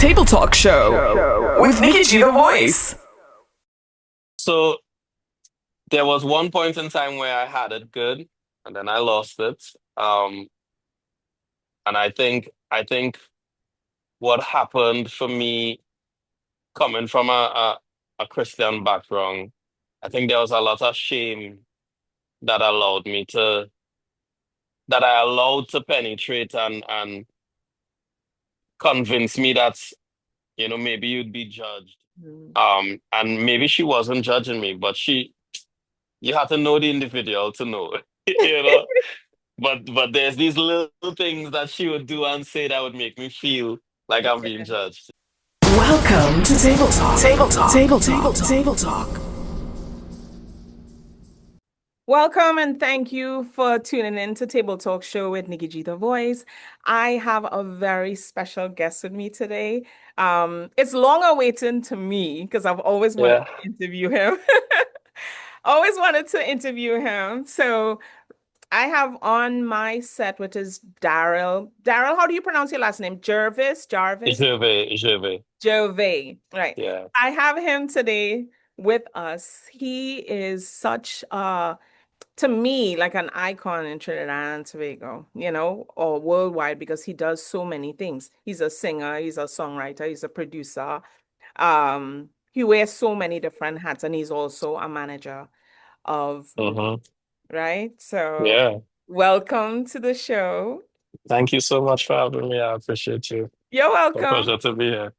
Table Talk Show with Nikki G the Voice. So there was one point in time where I had it good, and then I lost it. And I think what happened for me coming from a Christian background, I think there was a lot of shame that allowed me to that I allowed to penetrate and convince me that, maybe you'd be judged. Mm. And maybe she wasn't judging me, but you have to know the individual to know, you know. But there's these little things that she would do and say that would make me feel like I'm being judged. Welcome to Table Talk. Table Talk. Table Talk. Table Talk. Welcome and thank you for tuning in to Table Talk Show with Nikki G the Voice. I have a very special guest with me today. It's long awaiting to me because I've always wanted Yeah. to interview him. Always wanted to interview him. So I have on my set, which is Darryl. Darryl, how do you pronounce your last name? Jarvis? Jarvis? Gervais. Gervais. Right. Yeah. I have him today with us. He is such to me, like an icon in Trinidad and Tobago, or worldwide because he does so many things. He's a singer, he's a songwriter, he's a producer. He wears so many different hats, and he's also a manager of, Mm-hmm. right? So, Yeah. welcome to the show. Thank you so much for having me. I appreciate you. You're A welcome. pleasure to be here.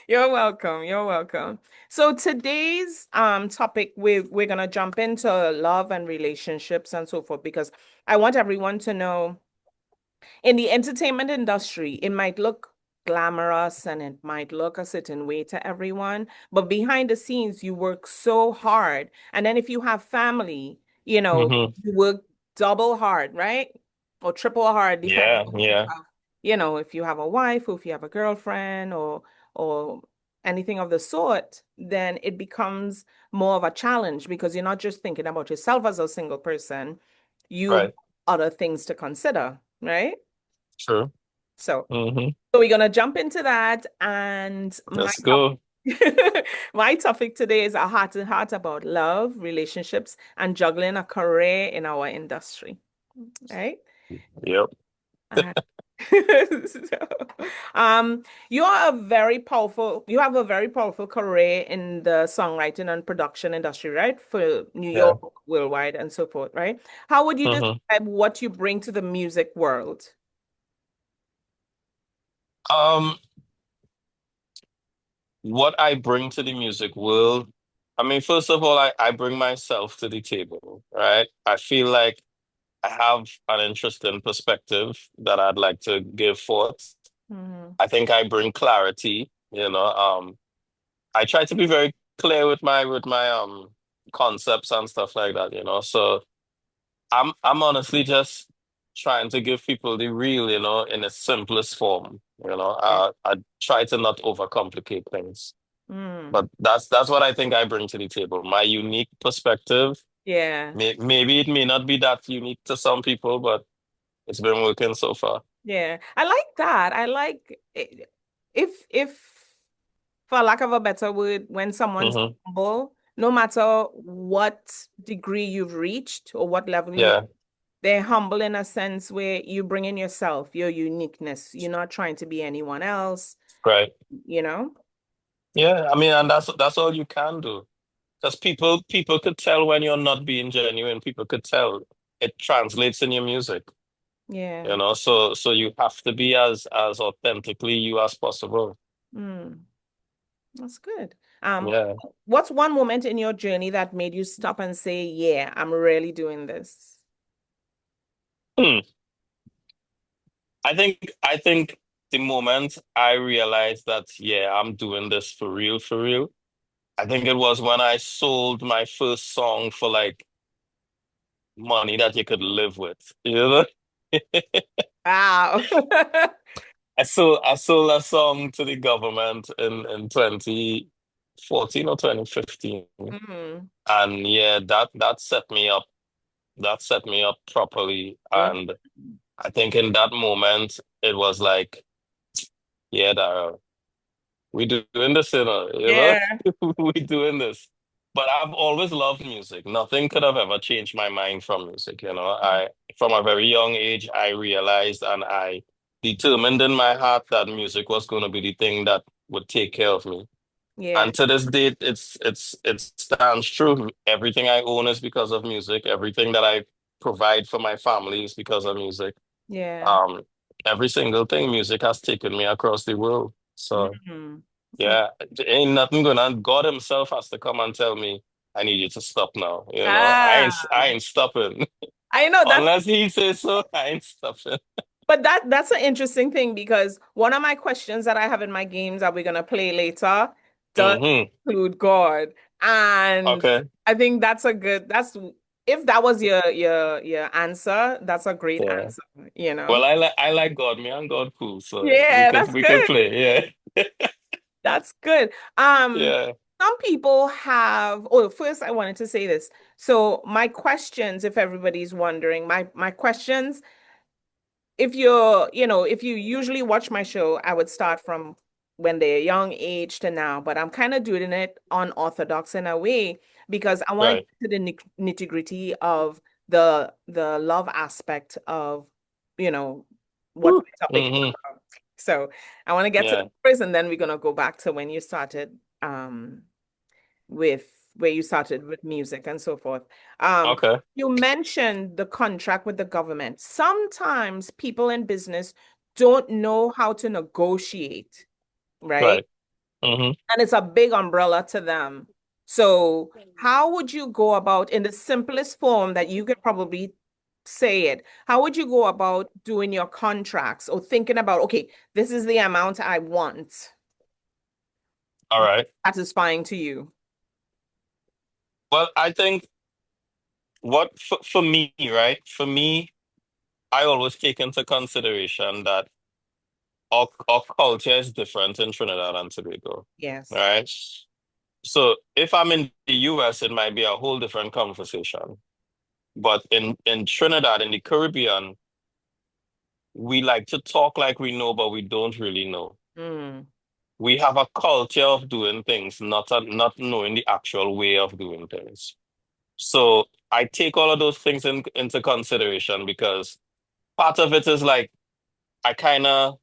You're welcome. You're welcome. So today's topic we're gonna jump into love and relationships and so forth because I want everyone to know in the entertainment industry, it might look glamorous and it might look a certain way to everyone, but behind the scenes, you work so hard. And then if you have family, Mm-hmm. you work double hard, right? Or triple hard, depending Yeah, on if you yeah, have, if you have a wife or if you have a girlfriend or anything of the sort, then it becomes more of a challenge because you're not just thinking about yourself as a single person, you have right. other things to consider, right? True. So, Mm-hmm. so we're gonna jump into that, and Let's go. my topic today is a heart to heart about love, relationships, and juggling a career in our industry. Right? Yep. Uh, so, you have a very powerful career in the songwriting and production industry, right? For New Yeah. York, worldwide, and so forth, right? How would you Mm-hmm. describe what you bring to the music world? Um, what I bring to the music world, I mean, first of all, I bring myself to the table, right? I feel like I have an interesting perspective that I'd like to give forth. Mhm. I think I bring clarity, I try to be very clear with my concepts and stuff like that, So I'm honestly just trying to give people the real, in its simplest form, Yeah. I try to not overcomplicate things. Mm. But that's what I think I bring to the table. My unique perspective. Yeah. Maybe it may not be that unique to some people, but it's been working so far. Yeah. I like that. I like it. If for lack of a better word, when someone's Hmm. humble, no matter what degree you've reached or what level you, Yeah, they're humble in a sense where you bring in yourself, your uniqueness. You're not trying to be anyone else, right. you know? Yeah, I mean, and that's all you can do. Because people could tell when you're not being genuine. People could tell. It translates in your music, Yeah. So you have to be as authentically you as possible. Mm. That's good. Um, Yeah. what's one moment in your journey that made you stop and say, yeah, I'm really doing this? Hmm. I think the moment I realized that, yeah, I'm doing this for real. I think it was when I sold my first song for like money that you could live with. You know? Wow. I sold a song to the government in 2014 or 2015. Mm. And yeah, that set me up. That set me up properly. Mm. And I think in that moment it was like, yeah, Darryl. We doing this, you know, Yeah. we doing this. But I've always loved music. Nothing could have ever changed my mind from music, you know. From a very young age, I realized and I determined in my heart that music was going to be the thing that would take care of me. Yeah. And to this date, it stands true. Everything I own is because of music. Everything that I provide for my family is because of music. Yeah. Um, every single thing music has taken me across the world. So Mhm. So yeah, ain't nothing gonna. God Himself has to come and tell me, I need you to stop now. You know, ah, I ain't stopping I know that's unless He says so. I ain't stopping. but that's an interesting thing because one of my questions that I have in my games that we're gonna play later does Hmm. include God. And Okay. I think that's if that was your answer, that's a great Yeah. answer, you know? Well, I like God. Me and God cool. So Yeah, that's we could good. play. Yeah. That's good. Um, Yeah. some people have, oh, first I wanted to say this. So my questions, if everybody's wondering, my questions, if if you usually watch my show, I would start from when they're young age to now, but I'm kind of doing it unorthodox in a way because I want to Right. get to the nitty-gritty of the love aspect of, you know, what Woo. my topic is Hmm. about. So I want to get to Yeah. that first, and then we're gonna go back to when you started with where you started with music and so forth. Um, Okay. you mentioned the contract with the government. Sometimes people in business don't know how to negotiate, right? Right. Hmm. And it's a big umbrella to them. So, how would you go about, in the simplest form that you could probably say it, how would you go about doing your contracts or thinking about, okay, this is the amount I want, All right. satisfying to you? Well, I think what for me, right? For me, I always take into consideration that our culture is different in Trinidad and Tobago, Yes. right? So if I'm in the US, it might be a whole different conversation. But in Trinidad, in the Caribbean, we like to talk like we know, but we don't really know. Mm, We have a culture of doing things, not knowing the actual way of doing things. So I take all of those things into consideration because part of it is like I kind of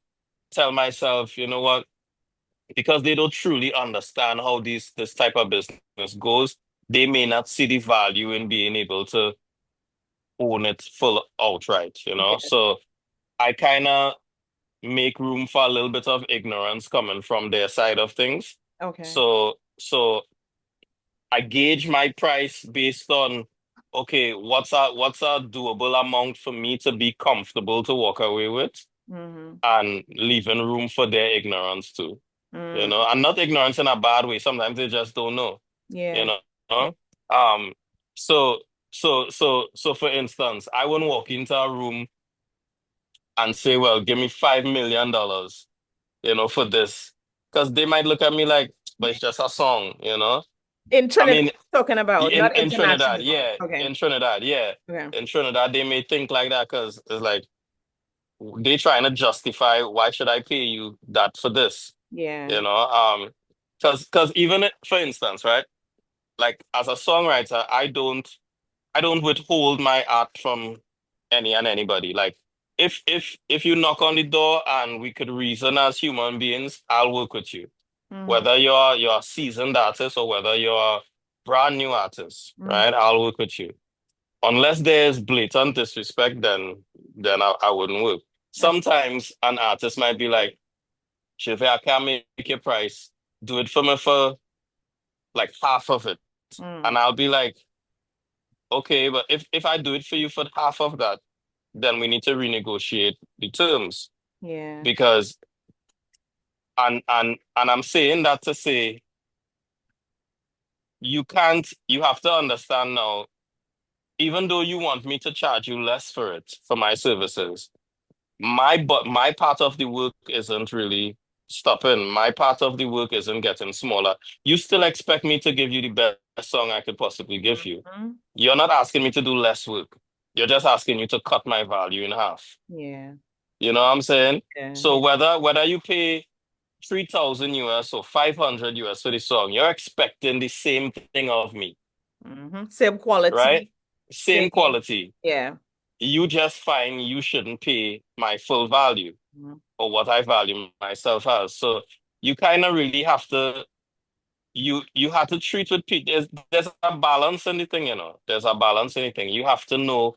tell myself, you know what? Because they don't truly understand how this type of business goes, they may not see the value in being able to own it full outright, you know? yeah. So I kind of make room for a little bit of ignorance coming from their side of things. Okay. So I gauge my price based on, okay, what's a doable amount for me to be comfortable to walk away with Mm-hmm. and leaving room for their ignorance too. You Mm, know, and not ignorance in a bad way. Sometimes they just don't know, you yeah. Yeah. know. Um, so so for instance, I wouldn't walk into a room and say, well, give me $5 million, you know, for this. Because they might look at me like, but it's just a song, you know. In I Trinidad, mean, talking about, not in Trinidad, international. yeah. Okay. In Trinidad, yeah. Okay. In Trinidad, they may think like that because it's like they trying to justify why should I pay you that for this? Yeah. You know, because even for instance, right? Like as a songwriter, I don't withhold my art from any and anybody. Like if you knock on the door and we could reason as human beings, I'll work with you. Mm-hmm. Whether you're a seasoned artist or whether you're a brand new artist, Mm-hmm. right? I'll work with you. Unless there's blatant disrespect, then I wouldn't work. Sometimes an artist might be like, Shiv, I can't make your price. Do it for me for like half of it. Mm, And I'll be like, okay, but if I do it for you for half of that, then we need to renegotiate the terms. yeah. Because and I'm saying that to say you have to understand now, even though you want me to charge you less for it, for my services, my part of the work isn't really stopping. My part of the work isn't getting smaller. You still expect me to give you the best song I could possibly give you. Mhm. You're not asking me to do less work. You're just asking me to cut my value in half. Yeah. You know what I'm saying? Yeah. So Yeah. whether you pay, 3,000 US or 500 US for the song, you're expecting the same thing of me, Same right? quality, Same same, quality. yeah. You just find you shouldn't pay my full value Mhm. or what I value myself as. So you kind of really have to you have to treat with people. There's a balance in the thing, you know. There's a balance in the thing. You have to know,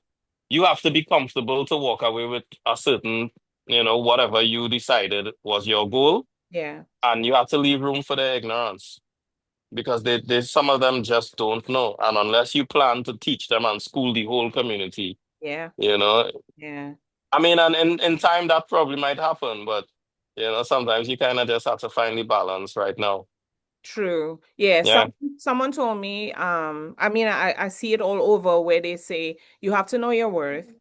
you have to be comfortable to walk away with a certain, whatever you decided was your goal, Yeah, and you have to leave room for their ignorance because some of them just don't know, and unless you plan to teach them and school the whole community, yeah, you know. yeah. I mean, and in time that probably might happen, but sometimes you kind of just have to find the balance right now. True. Yeah, Yeah, someone told me, I mean, I see it all over where they say you have to know your worth,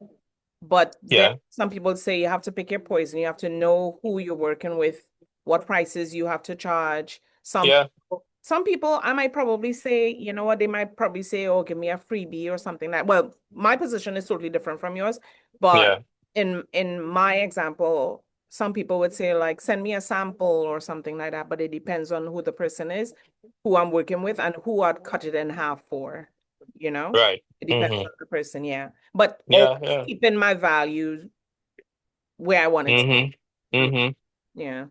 but then yeah, some people say you have to pick your poison. You have to know who you're working with, what prices you have to charge. yeah, Some people, I might probably say, you know what, they might probably say, oh, give me a freebie or something like, well, my position is totally different from yours, but yeah, in my example, some people would say like, send me a sample or something like that, but it depends on who the person is, who I'm working with, and who I'd cut it in half for, you know? right. It depends Mm-hmm. on the person, yeah. But Yeah, always yeah. keeping my values where I want it to Mm-hmm. be. Mm-hmm. Yeah.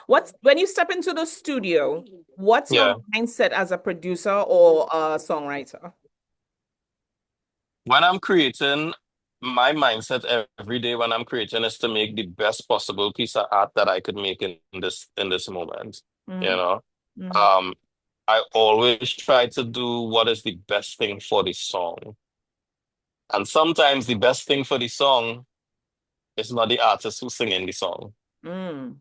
What's when you step into the studio, what's your Yeah. mindset as a producer or a songwriter? When I'm creating, my mindset every day when I'm creating is to make the best possible piece of art that I could make in this moment. You Mm, know, mm, um, I always try to do what is the best thing for the song, and sometimes the best thing for the song is not the artist who's singing the song. mm.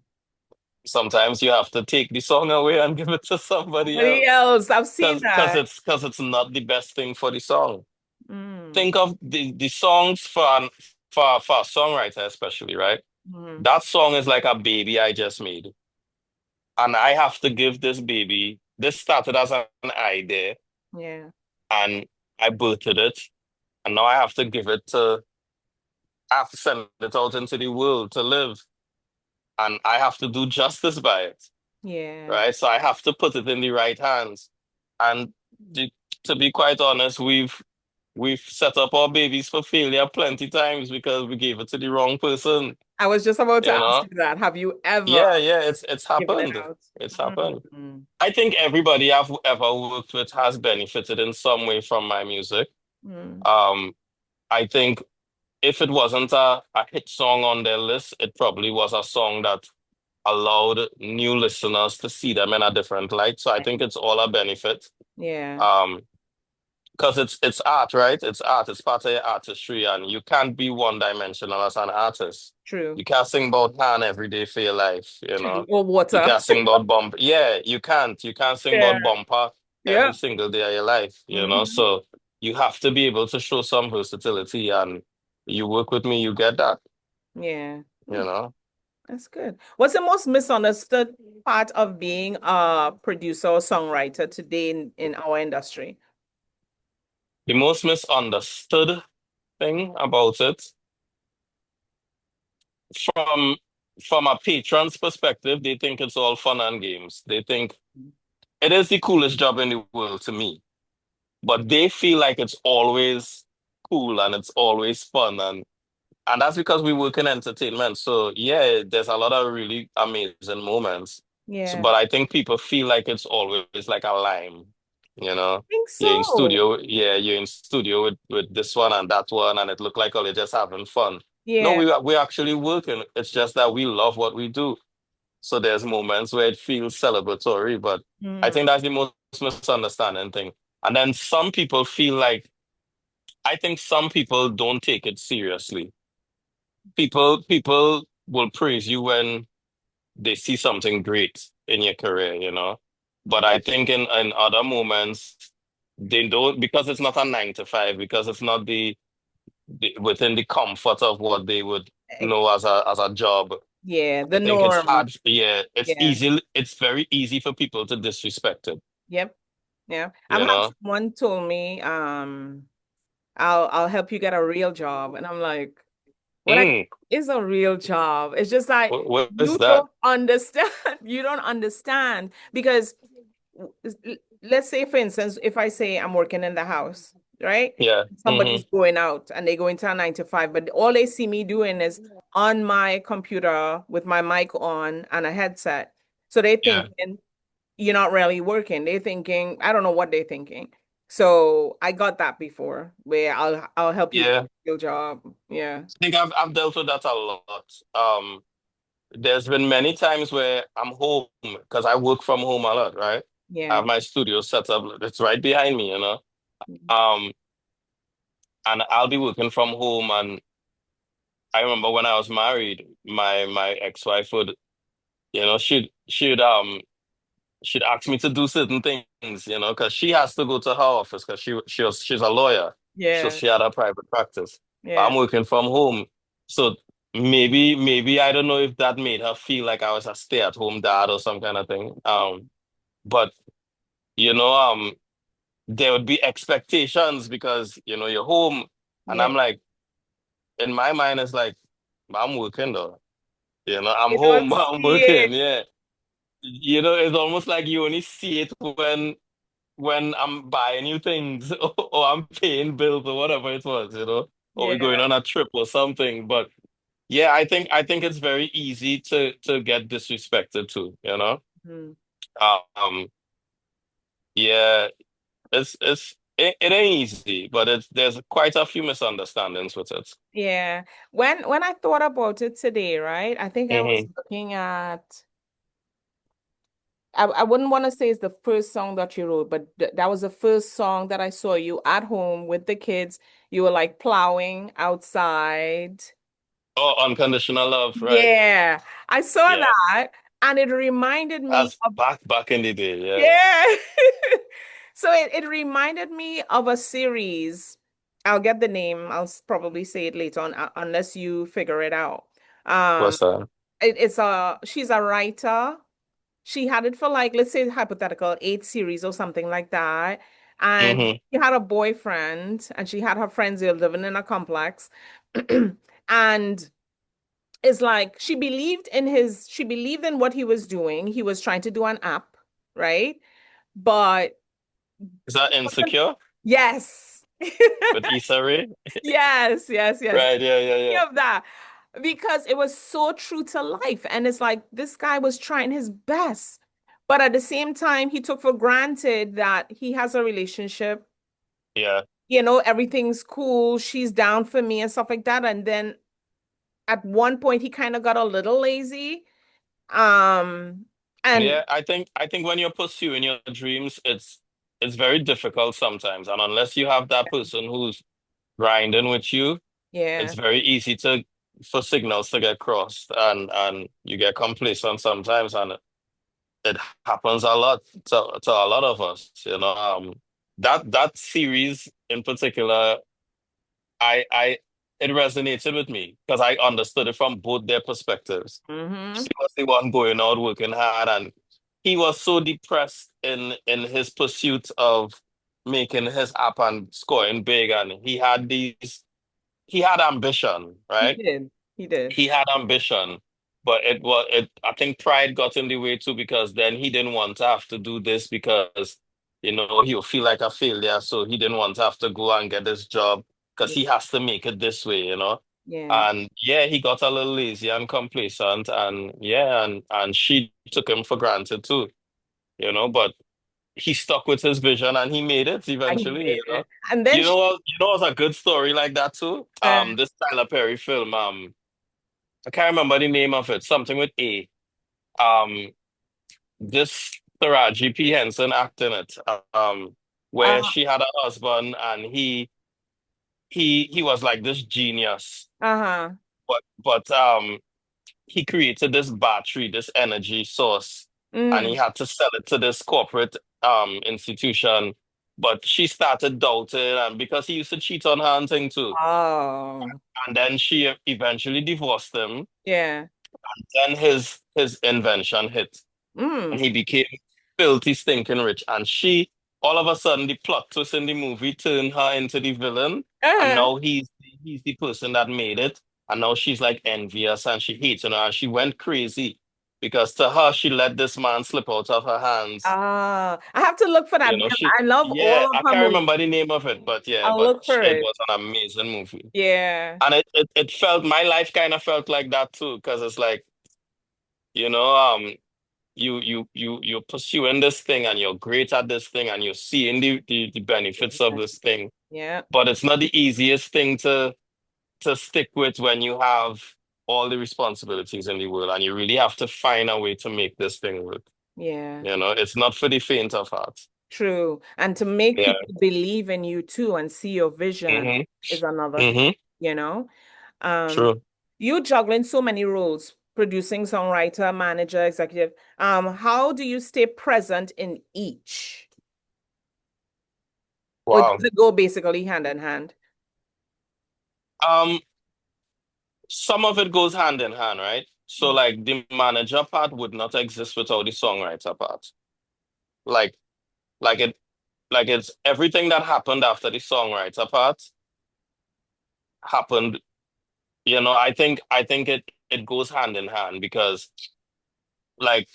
Sometimes you have to take the song away and give it to somebody Somebody else else, I've seen because that. it's not the best thing for the song. Mm, Think of the songs for a songwriter especially, right? mm, That song is like a baby I just made, and I have to give this baby. This started as an idea, yeah, and I birthed it, and now I have to give it to. I have to send it out into the world to live, and I have to do justice by it, yeah. right? So I have to put it in the right hands, and to, to be quite honest, we've set up our babies for failure plenty times because we gave it to the wrong person, I was just about to you ask know? you that. Have you ever Yeah, yeah, it's given it happened. out? It's happened. Mm, I think everybody I've ever worked with has benefited in some way from my music. mm, Um, I think if it wasn't a hit song on their list, it probably was a song that allowed new listeners to see them in a different light. So I think it's all a benefit. yeah, Um, because it's art, right? It's art. It's part of your artistry, and you can't be one dimensional as an artist. true. You can't sing about pan every day for your life, you True. know. Or You water. can't sing about bumper. Yeah, you can't. You can't sing Yeah, about bumper every yeah. single day of your life, you know. Hmm. So you have to be able to show some versatility, and you work with me, you get that, Yeah. you Hmm, know. that's good. What's the most misunderstood part of being a producer or songwriter today in our industry? The most misunderstood thing about it, from from a patron's perspective, they think it's all fun and games. They think it is the coolest job in the world to me, but they feel like it's always cool and it's always fun, and that's because we work in entertainment. So yeah, there's a lot of really amazing moments. So, Yeah, but I think people feel like it's always like a lime, you know. think You're in so. studio, yeah, you're in studio with this one and that one, and it look like oh, you're just having fun. No, Yeah. we're actually working. It's just that we love what we do. So there's moments where it feels celebratory, but I Mm, think that's the most misunderstanding thing. And then some people feel like I think some people don't take it seriously. People will praise you when they see something great in your career, you know. But I think in other moments they don't because it's not a 9 to 5, because it's not within the comfort of what they would eh, know as a job. yeah, I the think it's norm. hard. Yeah, Yeah. it's very easy for people to disrespect it, Yep. Yeah. I've you had know? someone told me, I'll help you get a real job. And I'm like, What I Mm. is a real job. It's just like What is you that? don't understand. You don't understand because let's say, for instance, if I say I'm working in the house, right? Yeah. Somebody's going out and they go into a 9 to 5, but all they see me doing is on my computer with my mic on and a headset. So they Yeah. thinking you're not really working. They're thinking, I don't know what they're thinking. So I got that before where I'll help you Yeah. your job. Yeah. I think I've dealt with that a lot. There's been many times where I'm home because I work from home a lot, right? I Yeah. have my studio set up. It's right behind me, you know. Um, and I'll be working from home. And I remember when I was married, my ex-wife would, she'd ask me to do certain things, because she has to go to her office because she's a lawyer, so Yeah. she had a private practice. But Yeah. I'm working from home, so maybe I don't know if that made her feel like I was a stay-at-home dad or some kind of thing. But you know, there would be expectations because you're home, and Yeah. I'm like, in my mind, it's like I'm working though. I'm You don't home, I'm see working. it. Yeah, it's almost like you only see it when I'm buying you things or I'm paying bills or whatever it was, or we're going Yeah. on a trip or something. But yeah, I think it's very easy to get disrespected too. Mhm. Um, yeah, it ain't easy, but there's quite a few misunderstandings with it. Yeah. When I thought about it today, right? I think I was Hmm. looking at I wouldn't want to say it's the first song that you wrote, but that was the first song that I saw you at home with the kids. You were like plowing outside. Oh, unconditional love, right? Yeah, I saw Yeah, that and it reminded me that's of, back in the day. Yeah. yeah. So it reminded me of a series. I'll get the name. Probably say it later on, unless you figure it out. Um, What's that? she's a writer. She had it for like, let's say hypothetical, 8 series or something like that. And Hmm. she had a boyfriend and she had her friends who were living in a complex. And it's like she believed in what he was doing. He was trying to do an app, right? But Is that insecure yes. with Issa Rae? Yes, yes, yes. Right. Yeah. Yeah. Any Yeah. of that because it was so true to life. And it's like this guy was trying his best. But at the same time, he took for granted that he has a relationship. Yeah. Everything's cool. She's down for me and stuff like that. And then at one point, he kind of got a little lazy. Um, and Yeah, I think when you're pursuing your dreams, it's very difficult sometimes. And unless you have that person who's grinding with you, it's yeah, very easy to for signals to get crossed and you get complacent sometimes and it happens a lot to a lot of us. That series in particular, I it resonated with me because I understood it from both their perspectives. She mm-hmm. was the one going out working hard, and he was so depressed in his pursuit of making his app and scoring big, and he had ambition, He right? did. He did. He had ambition, but I think pride got in the way too because then he didn't want to have to do this because he'll feel like a failure, so he didn't want to have to go and get this job because Yeah. he has to make it this way. Yeah. And yeah, he got a little lazy and complacent, and yeah, and she took him for granted too. But he stuck with his vision and he made it And he eventually, made you know. it. And then she, What's a good story like that too? uh, This Tyler Perry film, I can't remember the name of it, something with A. Um, this Taraji P. Henson act in it, where uh, she had a husband and he was like this genius, uh-huh. but he created this battery, this energy source, and he Mm. had to sell it to this corporate institution. But she started doubting, and because he used to cheat on her and thing too. Oh, And then she eventually divorced him. yeah. Then his invention hit, and Mm. he became filthy, stinking rich. And she, all of a sudden, the plot twist in the movie turned her into the villain, and Uh-huh. now he's the person that made it. And now she's like envious and she hates, and she went crazy because to her, she let this man slip out of her hands. Ah, I have to look for that because She, I love yeah, all of I her can't movies. remember the name of it, but yeah, I'll look for it it. was an amazing movie. Yeah. And it felt, my life kind of felt like that too, because it's like, you know, you're pursuing this thing and you're great at this thing and you're seeing the benefits of this thing, Yeah. but it's not the easiest thing to stick with when you have all the responsibilities in the world and you really have to find a way to make this thing work. Yeah. It's not for the faint of heart. True. And to make Yeah. people believe in you too and see your vision Mm-hmm. is another thing, Mm-hmm. you know? Um, True. you juggling so many roles, producing, songwriter, manager, executive. How do you stay present in each? Or Wow. does it go basically hand in hand? Um, some of it goes hand in hand, right? So Mm. like the manager part would not exist without the songwriter part. Like like it like it's everything that happened after the songwriter part happened. I think it goes hand in hand because like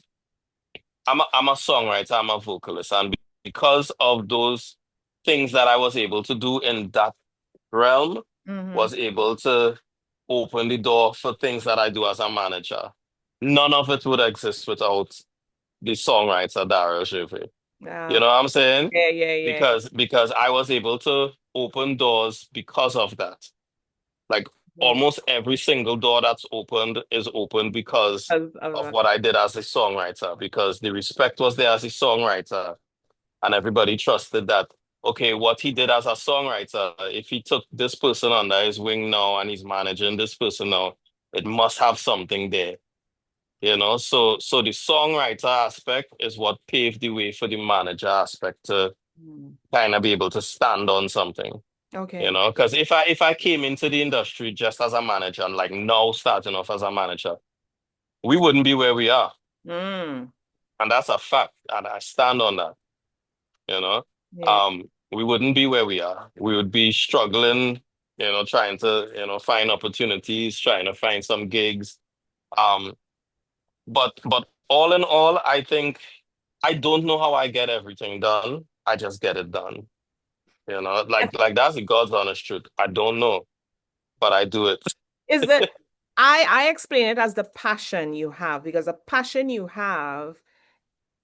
I'm a songwriter, I'm a vocalist, and because of those things that I was able to do in that realm, Mm-hmm. was able to open the door for things that I do as a manager. None of it would exist without the songwriter Darryl Gervais. You know what I'm saying? Yeah, yeah, yeah. Because I was able to open doors because of that. Like Yeah. almost every single door that's opened is opened because Of of what I did as a songwriter, because the respect was there as a songwriter, and everybody trusted that, okay, what he did as a songwriter, if he took this person under his wing now and he's managing this person now, it must have something there. So the songwriter aspect is what paved the way for the manager aspect to Mm. kind of be able to stand on something. Okay. Because if I came into the industry just as a manager and like now starting off as a manager, we wouldn't be where we are. Mm. And that's a fact. And I stand on that, you know. Yeah. We wouldn't be where we are. We would be struggling, trying to, find opportunities, trying to find some gigs. Um, but all in all, I think I don't know how I get everything done. I just get it done. Like that's the God's honest truth. I don't know, but I do it. Is that I explain it as the passion you have because the passion you have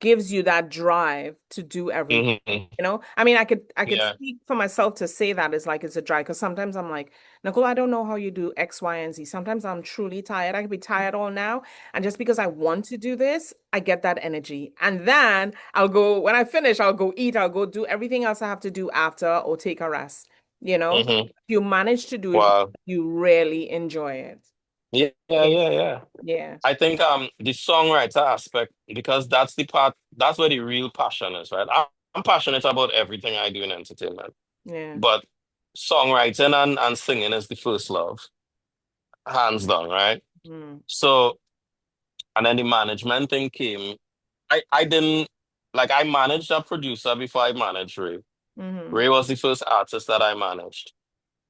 gives you that drive to do everything. Hmm. I mean, I could Yeah. speak for myself to say that it's like it's a drive because sometimes I'm like, Nicole, I don't know how you do X, Y, and Z. Sometimes I'm truly tired. I could be tired all now. And just because I want to do this, I get that energy. And then I'll go, when I finish, I'll go eat, I'll go do everything else I have to do after or take a rest. You know, Hmm. you manage to do it, Wow. you really enjoy it. Yeah, yeah, Yeah. yeah, yeah. Yeah. I think the songwriter aspect, because that's the part, that's where the real passion is, right? I'm passionate about everything I do in entertainment, Yeah. but songwriting and singing is the first love, hands down, right? Mm. So, and then the management thing came. I didn't, like, I managed a producer before I managed Ray. Mm-hmm. Ray was the first artist that I managed.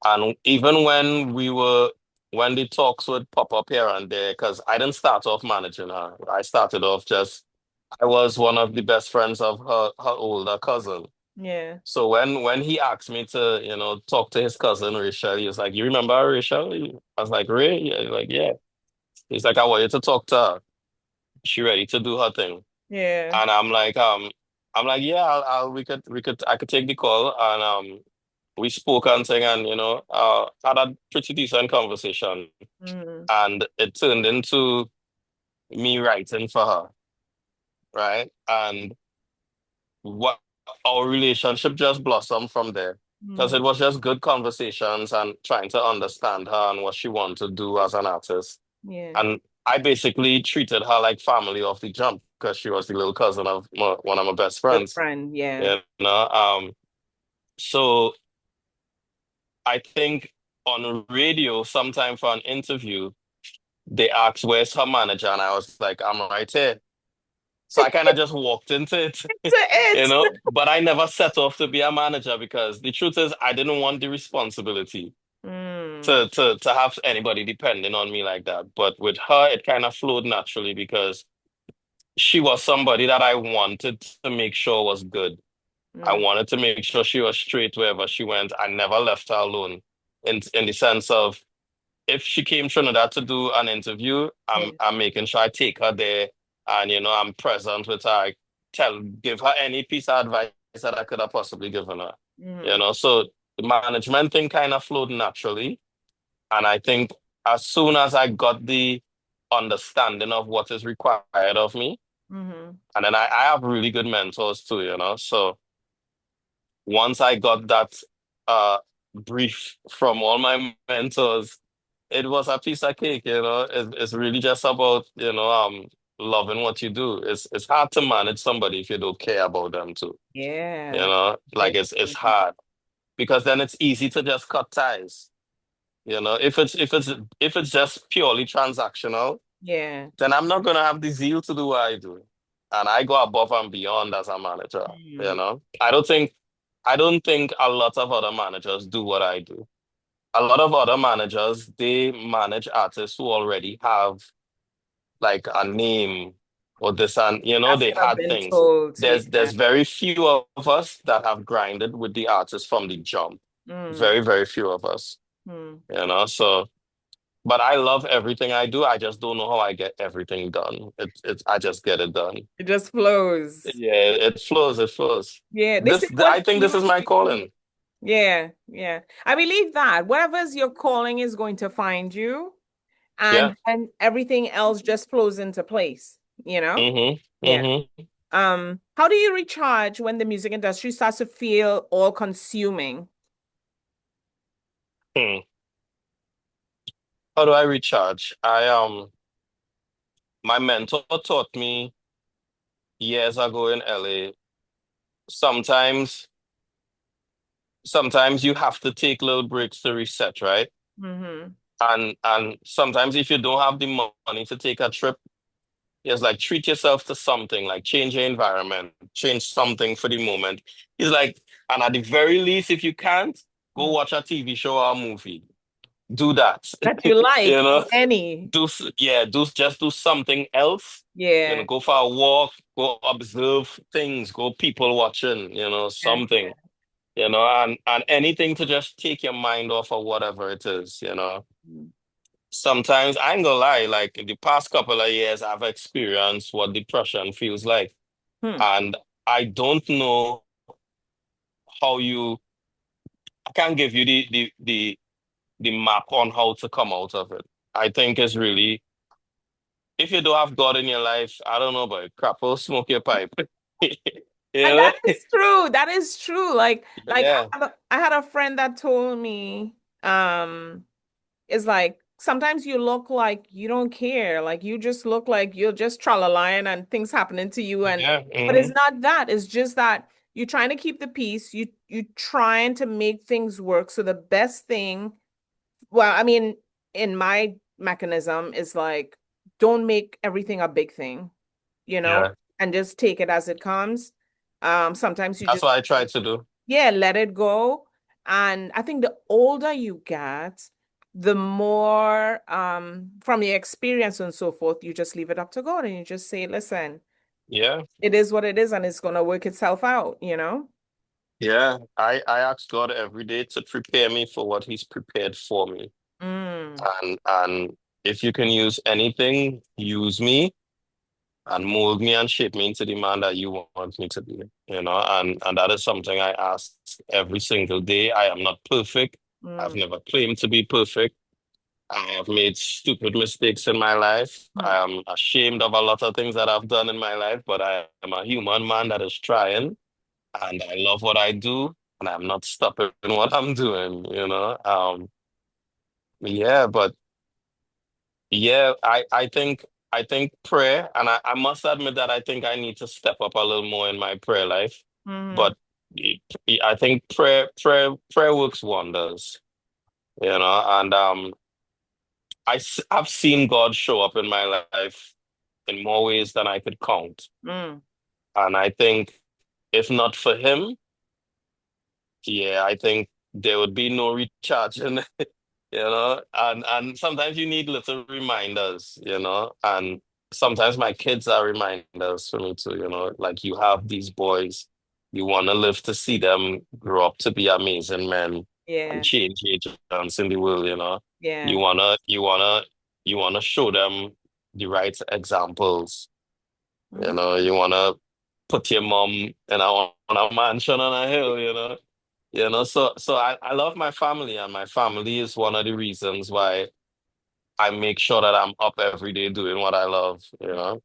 And even when the talks would pop up here and there, because I didn't start off managing her. I started off I was one of the best friends of her older cousin. Yeah. So when he asked me to, talk to his cousin Rachel, he was like, "You remember Rachel?" I was like, "Ray?" Yeah, he's like, "Yeah." He's like, "I want you to talk to her. She ready to do her thing." Yeah. And I'm like, "Yeah, I could take the call." And we spoke and thing, and had a pretty decent conversation, Mm. and it turned into me writing for her, right? And what our relationship just blossomed from there, because Mm. it was just good conversations and trying to understand her and what she wanted to do as an artist. Yeah. And I basically treated her like family off the jump because she was the little cousin of one of my best Good friends. friend. Yeah. You know, so I think on radio, sometime for an interview, they asked, "Where's her manager?" And I was like, "I'm right here." So I kind of just walked into it, To it. but I never set off to be a manager because the truth is I didn't want the responsibility. to have anybody depending on me like that. But with her, it kind of flowed naturally because she was somebody that I wanted to make sure was good. I Mm, wanted to make sure she was straight wherever she went. I never left her alone in the sense of if she came Trinidad to do an interview, yeah. I'm making sure I take her there and I'm present with her. I give her any piece of advice that I could have possibly given her. Mm-hmm. So the management thing kind of flowed naturally. And I think as soon as I got the understanding of what is required of me, Mm-hmm. and then I have really good mentors too. So once I got that uh brief from all my mentors, it was a piece of cake. It's really just about, loving what you do. It's hard to manage somebody if you don't care about them too. Yeah. I Like it's agree. hard because then it's easy to just cut ties. If it's just purely transactional, Yeah. then I'm not gonna have the zeal to do what I do. And I go above and beyond as a manager. Mm. I don't think a lot of other managers do what I do. A lot of other managers, they manage artists who already have like a name or this, and That's they what I've had been things. told. There's Yeah. very few of us that have grinded with the artist from the jump. Mm. Very, very few of us. Mm. So but I love everything I do. I just don't know how I get everything done. I just get it done. It just flows. Yeah, it flows, it flows. Yeah. They say I what's think this is my calling. yeah, yeah. I believe that whatever's your calling is going to find you, Yeah. and everything else just flows into place, you know? Mm-hmm. Yeah. Mm-hmm. How do you recharge when the music industry starts to feel all consuming? Hmm. How do I recharge? My mentor taught me years ago in LA. Sometimes, sometimes you have to take little breaks to reset, right? Mm-hmm. And sometimes if you don't have the money to take a trip, it's like treat yourself to something, like change your environment, change something for the moment. It's like, and at the very least, if you can't, go Mm. watch a TV show or a movie. Do that. That you You like, know, any. yeah, just do something else. Yeah. Go for a walk, go observe things, go people watching, Yeah. something, and anything to just take your mind off of whatever it is. Mm. Sometimes I ain't gonna lie, like in the past couple of years, I've experienced what depression feels like. Hmm. And I don't know how I can't give you the map on how to come out of it. I think it's really, if you don't have God in your life, I don't know, but crap, will smoke your pipe. You And know? that is true. That is true. Like Yeah, I had a friend that told me, it's like sometimes you look like you don't care. Like you just look like you're just tralalying and things happening to you. yeah, But it's hmm, not that. It's just that you're trying to keep the peace. You trying to make things work. So the best thing, well, I mean, in my mechanism is like, don't make everything a big thing, you know, yeah. and just take it as it comes. Sometimes you That's just, what I try to do. yeah, let it go. And I think the older you get, the more from your experience and so forth, you just leave it up to God and you just say, listen, Yeah, it is what it is and it's gonna work itself out, you know? yeah. I ask God every day to prepare me for what He's prepared for me. Mm, And if you can use anything, use me and mold me and shape me into the man that you want me to be. And that is something I ask every single day. I am not perfect. I've mm, never claimed to be perfect. I have made stupid mistakes in my life. mm. I am ashamed of a lot of things that I've done in my life, but I am a human man that is trying, and I love what I do, and I'm not stopping what I'm doing. Yeah, but yeah, I think prayer, and I must admit that I think I need to step up a little more in my prayer life. Mhm. But I think prayer works wonders, and I've seen God show up in my life in more ways than I could count. Mm. And I think if not for him, yeah, I think there would be no recharging. and sometimes you need little reminders, and sometimes my kids are reminders for me too, like you have these boys, you want to live to see them grow up to be amazing men and Yeah, change agents in the world. You yeah. wanna, you wanna, you wanna show them the right examples. Mhm. You wanna put your mom on a mansion on a hill. So I love my family, and my family is one of the reasons why I make sure that I'm up every day doing what I love. Yeah.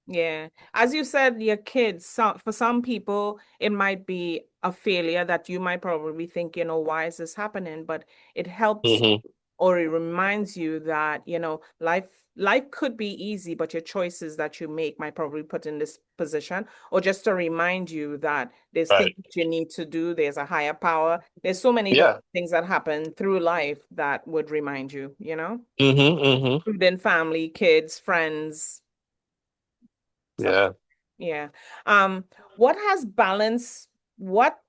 Yeah. As you said, your kids, for some people, it might be a failure that you might probably think, why is this happening? But it helps Hmm. or it reminds you that, life could be easy, but your choices that you make might probably put in this position, or just to remind you that there's things Right. that you need to do, there's a higher power. There's so many different Yeah. things that happen through life that would remind you. Hmm. Hmm. Including family, kids, friends, stuff. Yeah. Yeah. Um, what has balance, what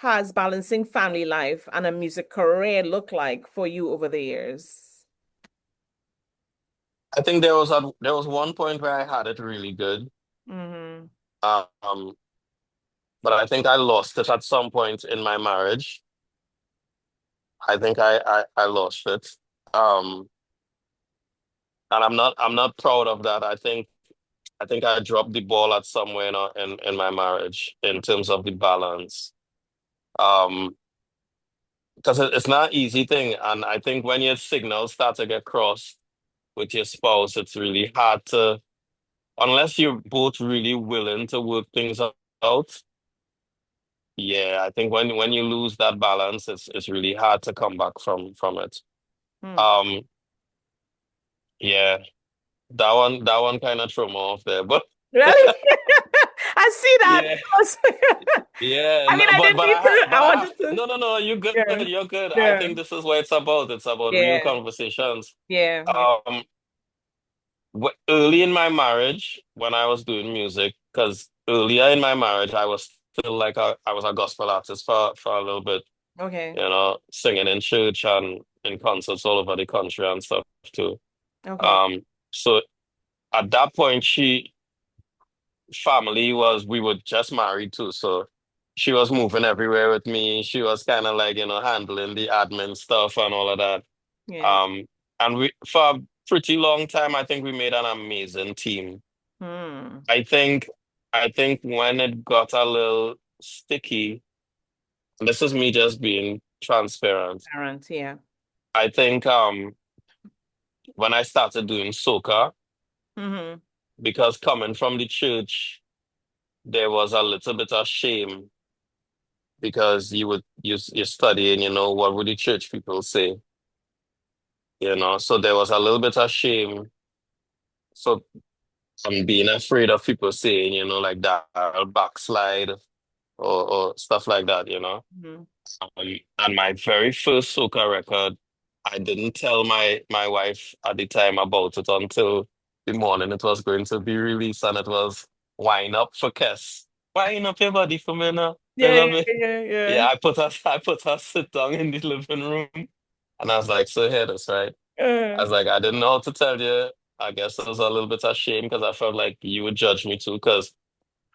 has balancing family life and a music career look like for you over the years? I think there was one point where I had it really good. Mm-hmm. Um, but I think I lost it at some point in my marriage. I think I lost it. Um, and I'm not proud of that. I think I dropped the ball at somewhere in my marriage in terms of the balance. Um, because it's not an easy thing, and I think when your signals start to get crossed with your spouse, it's really hard to, unless you're both really willing to work things out. Yeah, I think when you lose that balance, it's really hard to come back from it. Hmm. Um, yeah, that one kind of threw me off there, but Really? I see that. yeah. I Yeah, mean, no, I but didn't but need I to, have but I I have wanted to. no, no, no, you're good, Yeah, you're good. I yeah, think this is what it's about. It's about real yeah, conversations. yeah, yeah. Um, Early in my marriage, when I was doing music, because earlier in my marriage, I was still like I was a gospel artist for a little bit, Okay, singing in church and in concerts all over the country and stuff too. okay. So at that point, we were just married too, so she was moving everywhere with me. She was kind of like, handling the admin stuff and all of that. Yeah. Um, and we for a pretty long time, I think we made an amazing team. Hmm. I think I think when it got a little sticky, and this is me just being transparent. Parents, yeah. I think when I started doing soca, Mm-hmm. because coming from the church, there was a little bit of shame because you're studying, what would the church people say. So there was a little bit of shame. So I'm being afraid of people saying, like that, I'll backslide or stuff like that. Mm-hmm. And my very first soca record, I didn't tell my wife at the time about it until the morning it was going to be released, and it was Wine Up for Kess. Wine up your body for me now. You Yeah, love me. yeah, yeah, yeah. Yeah, I put her sit down in the living room, and I was like, so here it is, right? I Uh, was like, I didn't know how to tell you. I guess it was a little bit of shame because I felt like you would judge me too, because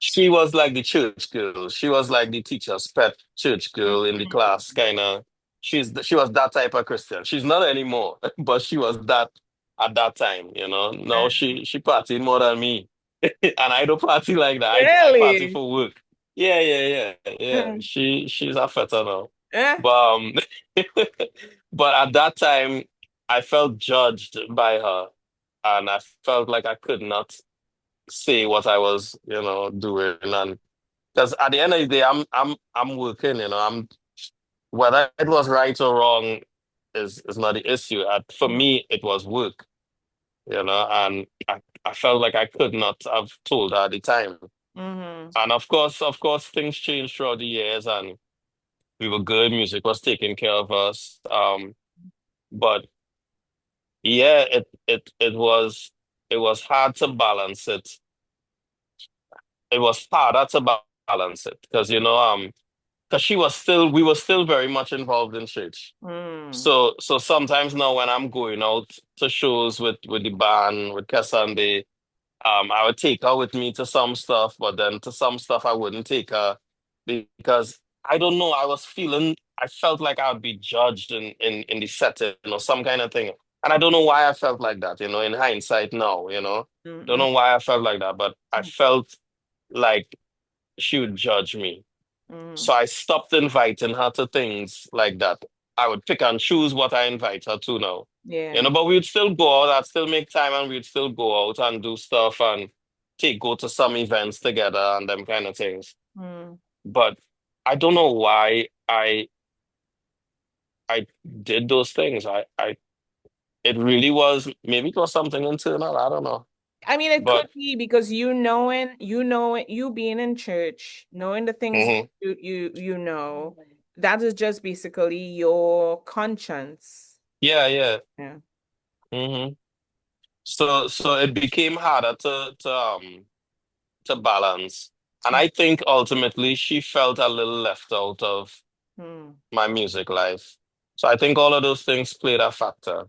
she was like the church girl. She was like the teacher's pet church girl in the class, kind of. She was that type of Christian. She's not anymore, but she was that at that time. Now she partied more than me, and I don't party like that. I party really? for work. Yeah, yeah, yeah, yeah. Uh, She's a feta now, eh? but but at that time, I felt judged by her, and I felt like I could not say what I was, doing. And because at the end of the day, I'm working. Whether it was right or wrong is not the issue. For me, it was work. And I felt like I could not have told her at the time. Mm-hmm. And of course, things changed throughout the years, and we were good. Music was taking care of us. But yeah, it was hard to balance it. It was harder to balance it because because we were still very much involved in church. Mm, So sometimes now when I'm going out to shows with the band, with Cassandra, I would take her with me to some stuff, but then to some stuff I wouldn't take her because I don't know, I felt like I would be judged in the setting or some kind of thing. And I don't know why I felt like that, in hindsight now, Don't mm, know why I felt like that, but I mm, felt like she would judge me. mm. So I stopped inviting her to things like that. I would pick and choose what I invite her to now. Yeah. But we'd still go out, I'd still make time and we'd still go out and do stuff and go to some events together and them kind of things. Mm. But I don't know why I did those things. It really was, maybe it was something internal, I don't know. I mean, it could But be because you being in church, knowing the things mhm, you know, that is just basically your conscience. yeah, yeah. Yeah. hmm So it became harder to balance. And Mm. I think ultimately she felt a little left out of Mm. my music life. So I think all of those things played a factor,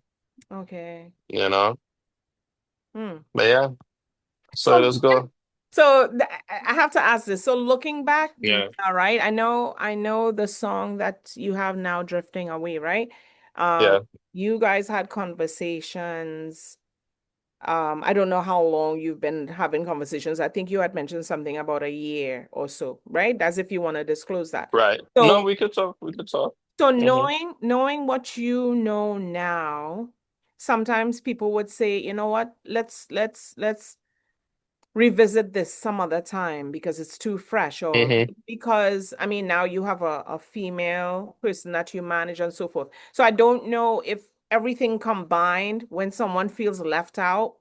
Okay. you know? Mm. But yeah, so So let's go. I have to ask this. So looking back, Yeah, all right, I know the song that you have now, Drifting Away, right? Um, yeah, you guys had conversations. I don't know how long you've been having conversations. I think you had mentioned something about a year or so, right? As if you want to disclose that. right. No, So, we could talk. We could talk. so hmm knowing what you know now, sometimes people would say, you know what, let's revisit this some other time because it's too fresh, or hmm because I mean now you have a female person that you manage and so forth. So I don't know if everything combined, when someone feels left out,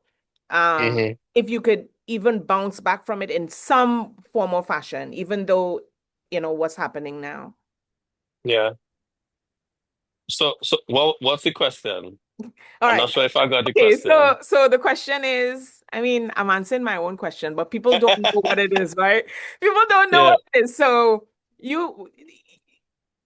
um, hmm if you could even bounce back from it in some form or fashion, even though you know what's happening now. Yeah. So what's the question? All I'm right. not sure if I got the Okay, question. so the question is, I mean, I'm answering my own question, but people don't know what it is, right? People don't know Yeah, what it is. So you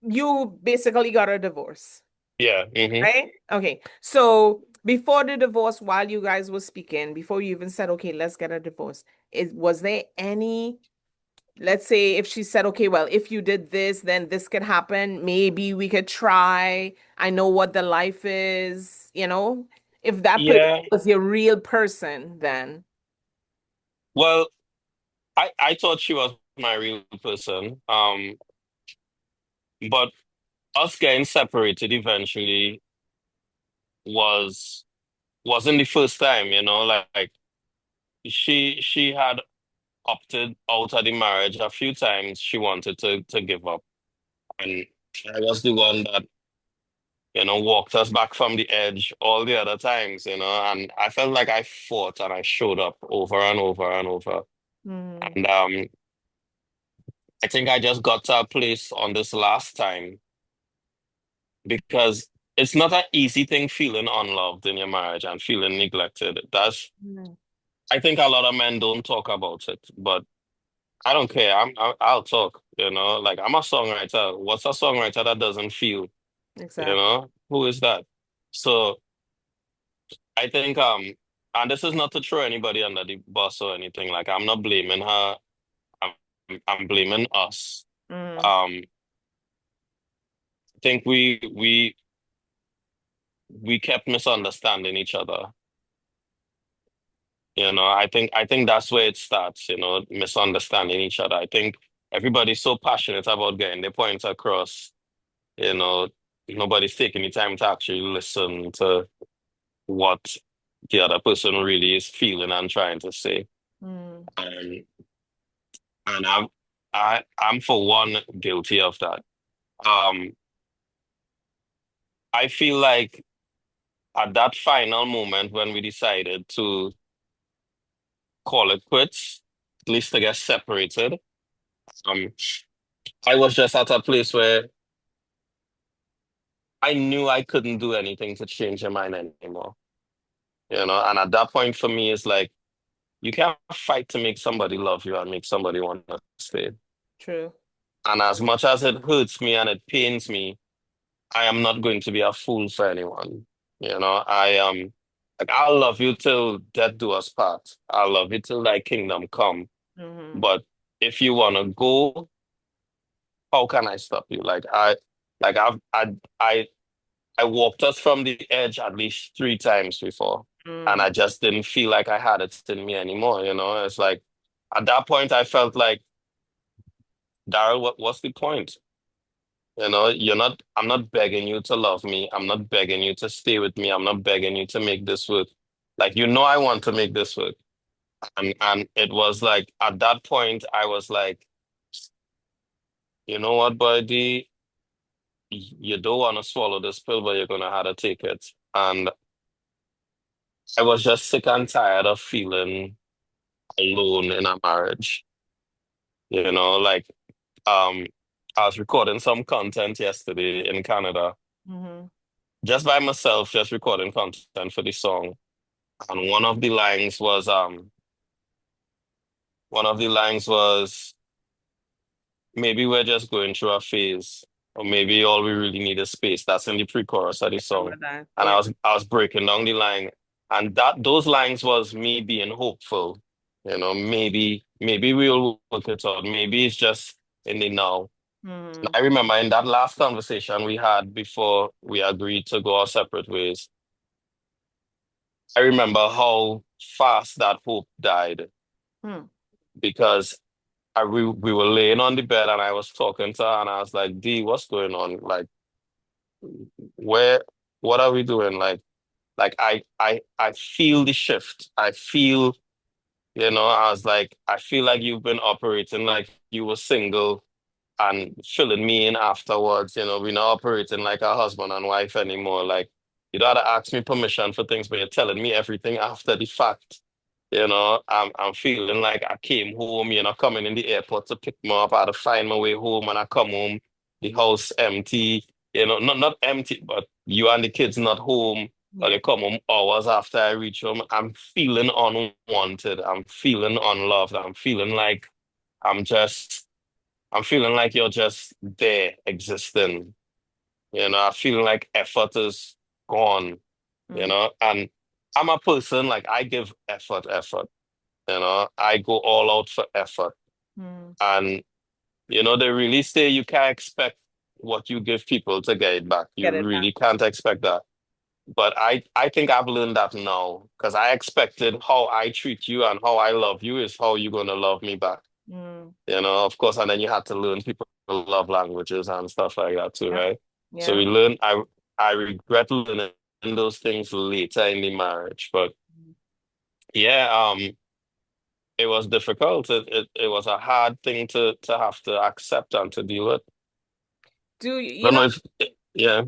you basically got a divorce, yeah. right? Okay. So before the divorce, while you guys were speaking, before you even said, okay, let's get a divorce, was there any, let's say if she said, okay, well, if you did this, then this could happen. Maybe we could try. I know what the life is, if that person Yeah. was your real person, then. Well, I thought she was my real person. But us getting separated eventually was wasn't the first time, like she had opted out of the marriage a few times. She wanted to give up. And I was the one that, walked us back from the edge all the other times, and I felt like I fought and I showed up over and over and over. Mm, And I think I just got to a place on this last time because it's not an easy thing feeling unloved in your marriage and feeling neglected. mm, I think a lot of men don't talk about it, but I don't care. I'll talk, like I'm a songwriter. What's a songwriter that doesn't feel, exactly. Who is that? So I think, and this is not to throw anybody under the bus or anything. Like I'm not blaming her. I'm blaming us. Mm, I think we kept misunderstanding each other. I think that's where it starts, misunderstanding each other. I think everybody's so passionate about getting their points across, you know, nobody's taking the time to actually listen to what the other person really is feeling and trying to say. mm, And and I'm for one guilty of that. Um, I feel like at that final moment when we decided to call it quits, at least to get separated, um, I was just at a place where I knew I couldn't do anything to change your mind anymore. And at that point for me, it's like you can't fight to make somebody love you and make somebody want to stay. true. And as much as it hurts me and it pains me, I am not going to be a fool for anyone. I am like I'll love you till death do us part. I'll love you till thy kingdom come. Mm-hmm. But if you wanna go, how can I stop you? Like I I walked us from the edge at least 3 times before, and Mm. I just didn't feel like I had it in me anymore. It's like at that point I felt like, Darryl, what's the point? I'm not begging you to love me. I'm not begging you to stay with me. I'm not begging you to make this work. Like, I want to make this work. And it was like, at that point, I was like, you know what, buddy? You don't want to swallow this pill, but you're going to have to take it. And I was just sick and tired of feeling alone in a marriage. Like, um, I was recording some content yesterday in Canada, Mm-hmm. just by myself, just recording content for the song. And one of the lines was, maybe we're just going through a phase, or maybe all we really need is space. That's in the pre-chorus of the Remember song. that? And Yeah. I was breaking down the line. And those lines was me being hopeful. Maybe we'll work it out. Maybe it's just in the now. Mm-hmm. I remember in that last conversation we had before we agreed to go our separate ways, I remember how fast that hope died, Hmm. because we were laying on the bed and I was talking to her and I was like, D, what's going on? Like, where, what are we doing? I feel the shift. I was like, I feel like you've been operating like you were single and filling me in afterwards. We're not operating like a husband and wife anymore. Like, you don't have to ask me permission for things, but you're telling me everything after the fact. I'm feeling like I came home, coming in the airport to pick me up. I had to find my way home, and I come home, the house empty, not empty, but you and the kids not home. Or Yeah. they come home hours after I reach home. I'm feeling unwanted. I'm feeling unloved. I'm just I'm feeling like you're just there existing. I'm feeling like effort is gone, Mm. and I'm a person like I give effort. I go all out for effort. Mm. And, they really say you can't expect what you give people to get it back. You Get it back. really can't expect that. But I think I've learned that now, because I expected how I treat you and how I love you is how you're going to love me back. Mm. Of course, and then you had to learn people love languages and stuff like that too, Yeah. right? So Yeah. we learn. I regret learning those things later in the marriage, but yeah, it was difficult. It was a hard thing to have to accept and to deal with. Do I you don't know? know if yeah.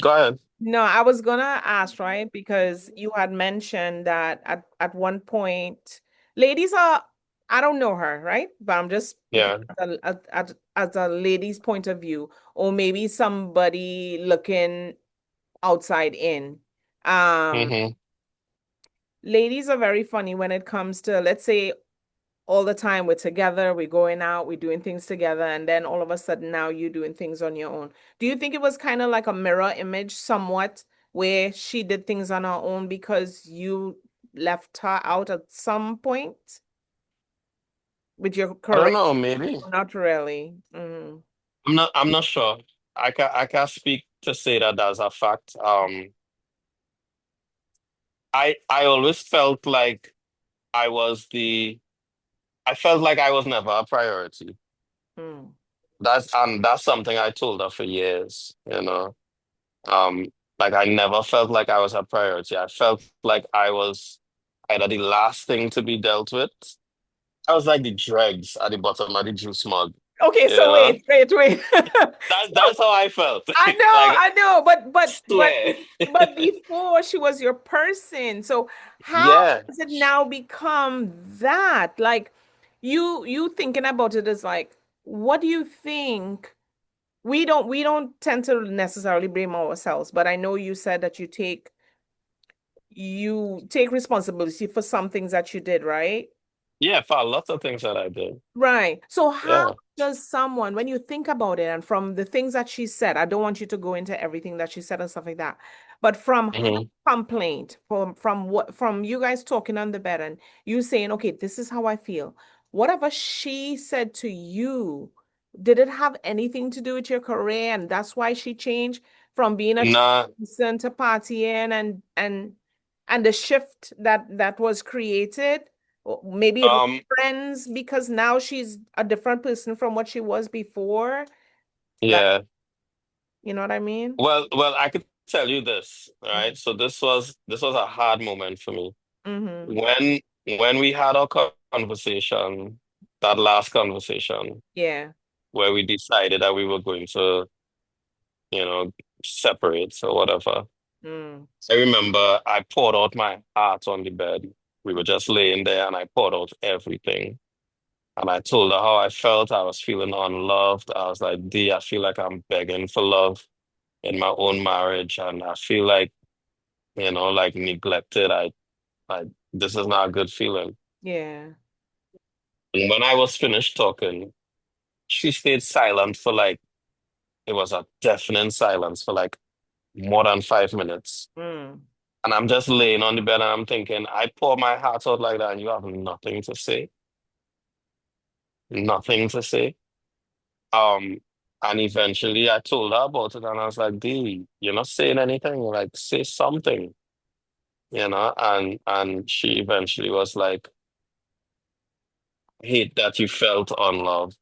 Go ahead. No, I was gonna ask, right? Because you had mentioned that at one point, ladies are, I don't know her, right? But I'm just speaking Yeah. as a lady's point of view, or maybe somebody looking outside in. Um, Mm-hmm. Ladies are very funny when it comes to, let's say, all the time we're together, we're going out, we're doing things together, and then all of a sudden now you're doing things on your own. Do you think it was kind of like a mirror image somewhat, where she did things on her own because you left her out at some point with your I don't correct? know. Maybe Not really. Mm. I'm not sure. I can't speak to say that as a fact. I always felt like I was the I felt like I was never a priority. Mm. That's something I told her for years. Um, like I never felt like I was a priority. I felt like I was either the last thing to be dealt with. I was like the dregs at the bottom of the juice mug. Okay, You so know, wait. So that's how I felt. Like, I know, swear. but before she was your person. So how Yeah. does it now become that? Like you thinking about it is like, what do you think? We don't tend to necessarily blame ourselves, but I know you said that you take responsibility for some things that you did, right? Yeah, for lots of things that I did. Right. So how Yeah. does someone, when you think about it, and from the things that she said, I don't want you to go into everything that she said and stuff like that, but from her Hmm. complaint, from you guys talking on the bed and you saying, okay, this is how I feel. Whatever she said to you, did it have anything to do with your career? And that's why she changed from being a Nah, person to partying and the shift that was created? Or maybe it was um, friends because now she's a different person from what she was before. That, yeah. you know what I mean? Well, I could tell you this, right? Mm-hmm. So this was a hard moment for me. Mm-hmm. When when we had our conversation, that last conversation, Yeah. where we decided that we were going to, you know, separate or whatever. Mm. I remember I poured out my heart on the bed. We were just laying there and I poured out everything. And I told her how I felt. I was feeling unloved. I was like, D, I feel like I'm begging for love in my own marriage. And I feel like, like neglected. This is not a good feeling. Yeah. And when I was finished talking, she stayed silent for like, it was a deafening silence for like more than 5 minutes. Mm. And I'm just laying on the bed and I'm thinking, I pour my heart out like that and you have nothing to say, nothing to say. Um, and eventually I told her about it and I was like, D, you're not saying anything, like say something, and she eventually was like, hate that you felt unloved.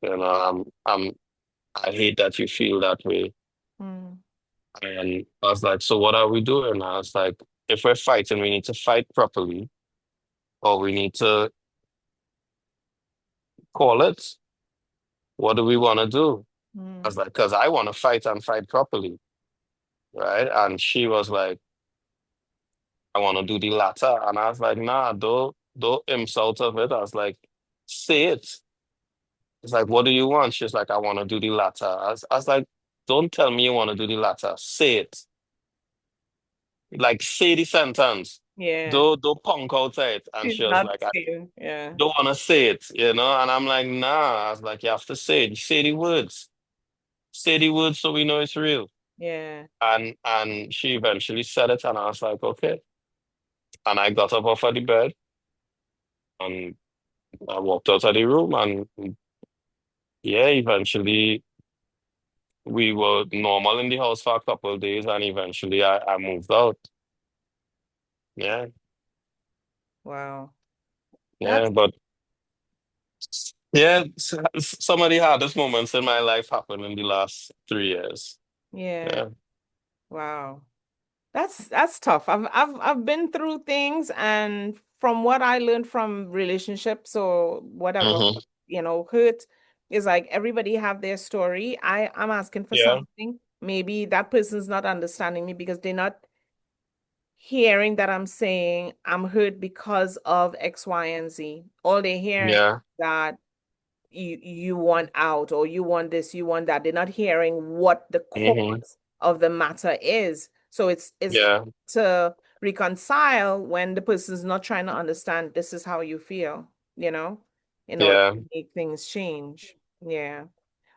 You know, I hate that you feel that way. Mm. And I was like, so what are we doing? I was like, if we're fighting, we need to fight properly, or we need to call it. What do we want to do? I was Mm. like, because I want to fight and fight properly, right? And she was like, I want to do the latter. And I was like, nah, don't insult of it. I was like, say it. It's like, what do you want? She's like, I want to do the latter. I was like, don't tell me you want to do the latter. Say it. Like, say the sentence. Yeah. Don't punk outside. And She's she was not like, I saying. Yeah. don't want to say it, And I'm like, nah. I was like, you have to say it. Say the words. Say the words so we know it's real. Yeah. And she eventually said it, and I was like, okay. And I got up off of the bed and I walked out of the room, and yeah, eventually we were normal in the house for a couple of days, and eventually I moved out. Yeah, Wow. yeah, That's but yeah, some of the hardest moments in my life happened in the last 3 years. yeah. Yeah. Wow. That's tough. I've been through things, and from what I learned from relationships or whatever, Hmm. hurt is like everybody have their story. I'm asking for Yeah. something. Maybe that person's not understanding me because they're not hearing that I'm saying I'm hurt because of X, Y, and Z. All they're hearing Yeah. that you want out or you want this, you want that. They're not hearing what the Hmm. cause of the matter is. So it's Yeah. to reconcile when the person's not trying to understand this is how you feel, in order Yeah. to make things change. Yeah.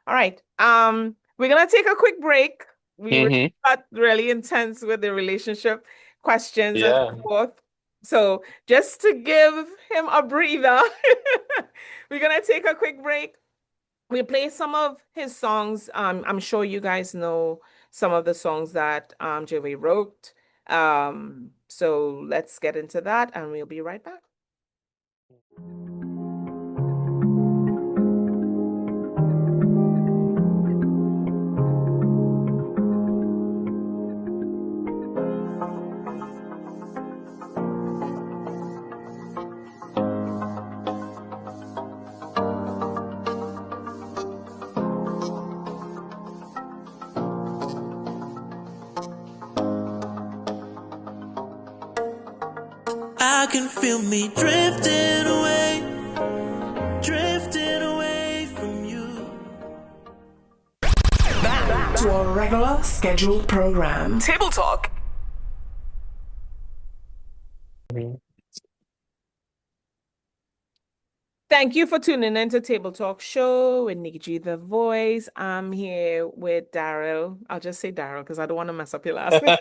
All right. We're gonna take a quick break. Hmm. Got really intense with the relationship questions and Yeah. so forth. So just to give him a breather, we're gonna take a quick break. We play some of his songs. I'm sure you guys know some of the songs that Gervais wrote. So let's get into that, and we'll be right back. I can feel me drifting away from you. Back to our regular scheduled program. Table Talk. Mhm. Thank you for tuning in to Table Talk Show with Nikki G, the voice. I'm here with Darryl. I'll just say Darryl because I don't want to mess up your last name.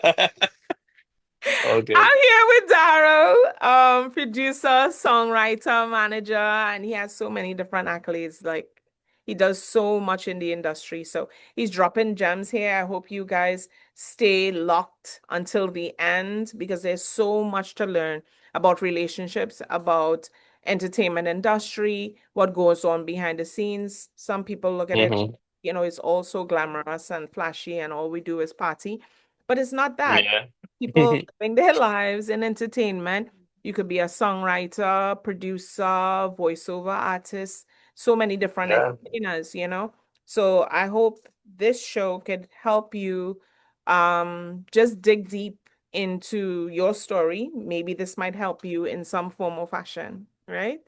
All good. I'm here with Darryl, producer, songwriter, manager, and he has so many different accolades. Like he does so much in the industry. So he's dropping gems here. I hope you guys stay locked until the end because there's so much to learn about relationships, about entertainment industry, what goes on behind the scenes. Some people look at it, Hmm. it's all so glamorous and flashy, and all we do is party. But it's not that Yeah. people living their lives in entertainment. You could be a songwriter, producer, voiceover artist, so many different Yeah. entertainers. So I hope this show could help you just dig deep into your story. Maybe this might help you in some form or fashion, right?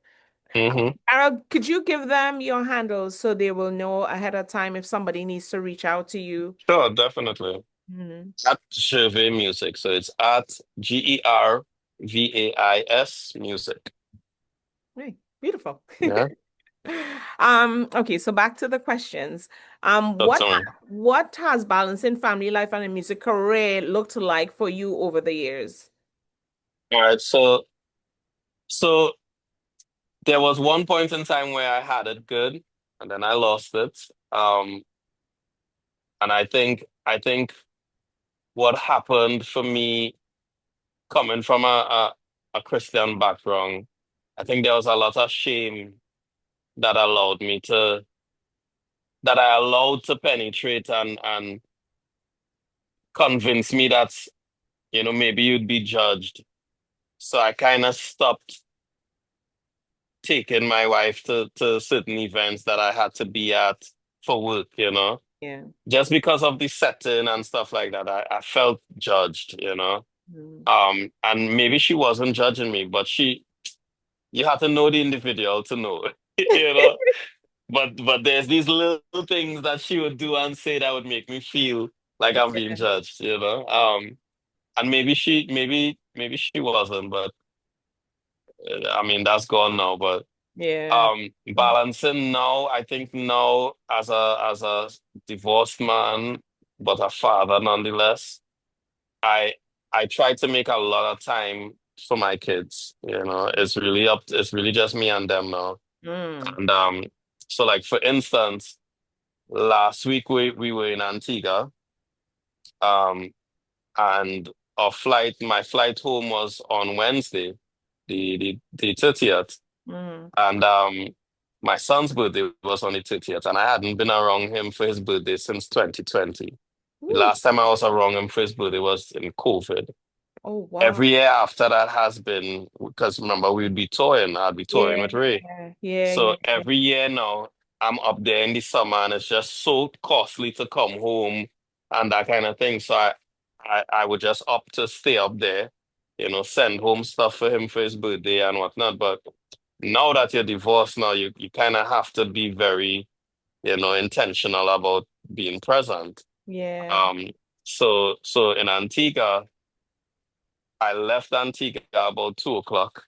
Hmm. Carol, could you give them your handles so they will know ahead of time if somebody needs to reach out to you? Sure, definitely. Mhm. At Gervais Music. So it's at Gervais Music. Right. Beautiful. Yeah. Okay, so back to the questions. That's all. What has balancing family life and a music career looked like for you over the years? All right. So there was one point in time where I had it good, and then I lost it. And I think what happened for me coming from a Christian background, I think there was a lot of shame that allowed me to that I allowed to penetrate and convince me that, maybe you'd be judged. So I kind of stopped taking my wife to certain events that I had to be at for work. Yeah. Just because of the setting and stuff like that, I felt judged. Mm. And maybe she wasn't judging me, but you have to know the individual to know, you know. But there's these little things that she would do and say that would make me feel like I'm being judged. And maybe she wasn't, but I mean that's gone now. But Yeah. balancing now, I think now as a divorced man, but a father nonetheless, I I try to make a lot of time for my kids. It's really just me and them now. Mm. And so like for instance, last week we were in Antigua, um, and my flight home was on Wednesday, the 30th. Mm. And my son's birthday was on the 30th, and I hadn't been around him for his birthday since 2020. The Ooh. last time I was around him for his birthday was in COVID. Oh, wow. Every year after that has been, because remember, we'd be touring, I'd be touring Yeah. with Ray. Yeah. So Yeah. every year now, I'm up there in the summer, and it's just so costly to come home and that kind of thing. So I would just opt to stay up there, send home stuff for him for his birthday and whatnot. But now that you're divorced, now you kind of have to be very, intentional about being present. Yeah. Um, so in Antigua, I left Antigua about 2 o'clock,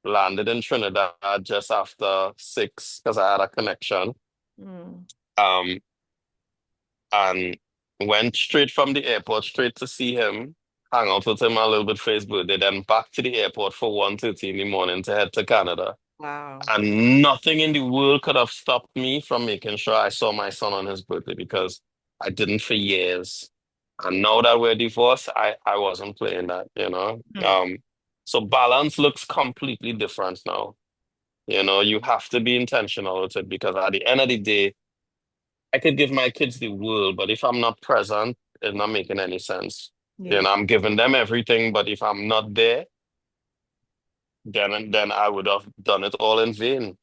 landed in Trinidad just after 6 because I had a connection. Mm. Um, and went straight from the airport straight to see him, hang out with him a little bit for his birthday, then back to the airport for 1:30 in the morning to head to Canada. Wow. And nothing in the world could have stopped me from making sure I saw my son on his birthday because I didn't for years. And now that we're divorced, I wasn't playing that. Mm. So balance looks completely different now. You have to be intentional with it because at the end of the day, I could give my kids the world, but if I'm not present, it's not making any sense. Yeah. I'm giving them everything, but if I'm not there, then I would have done it all in vain.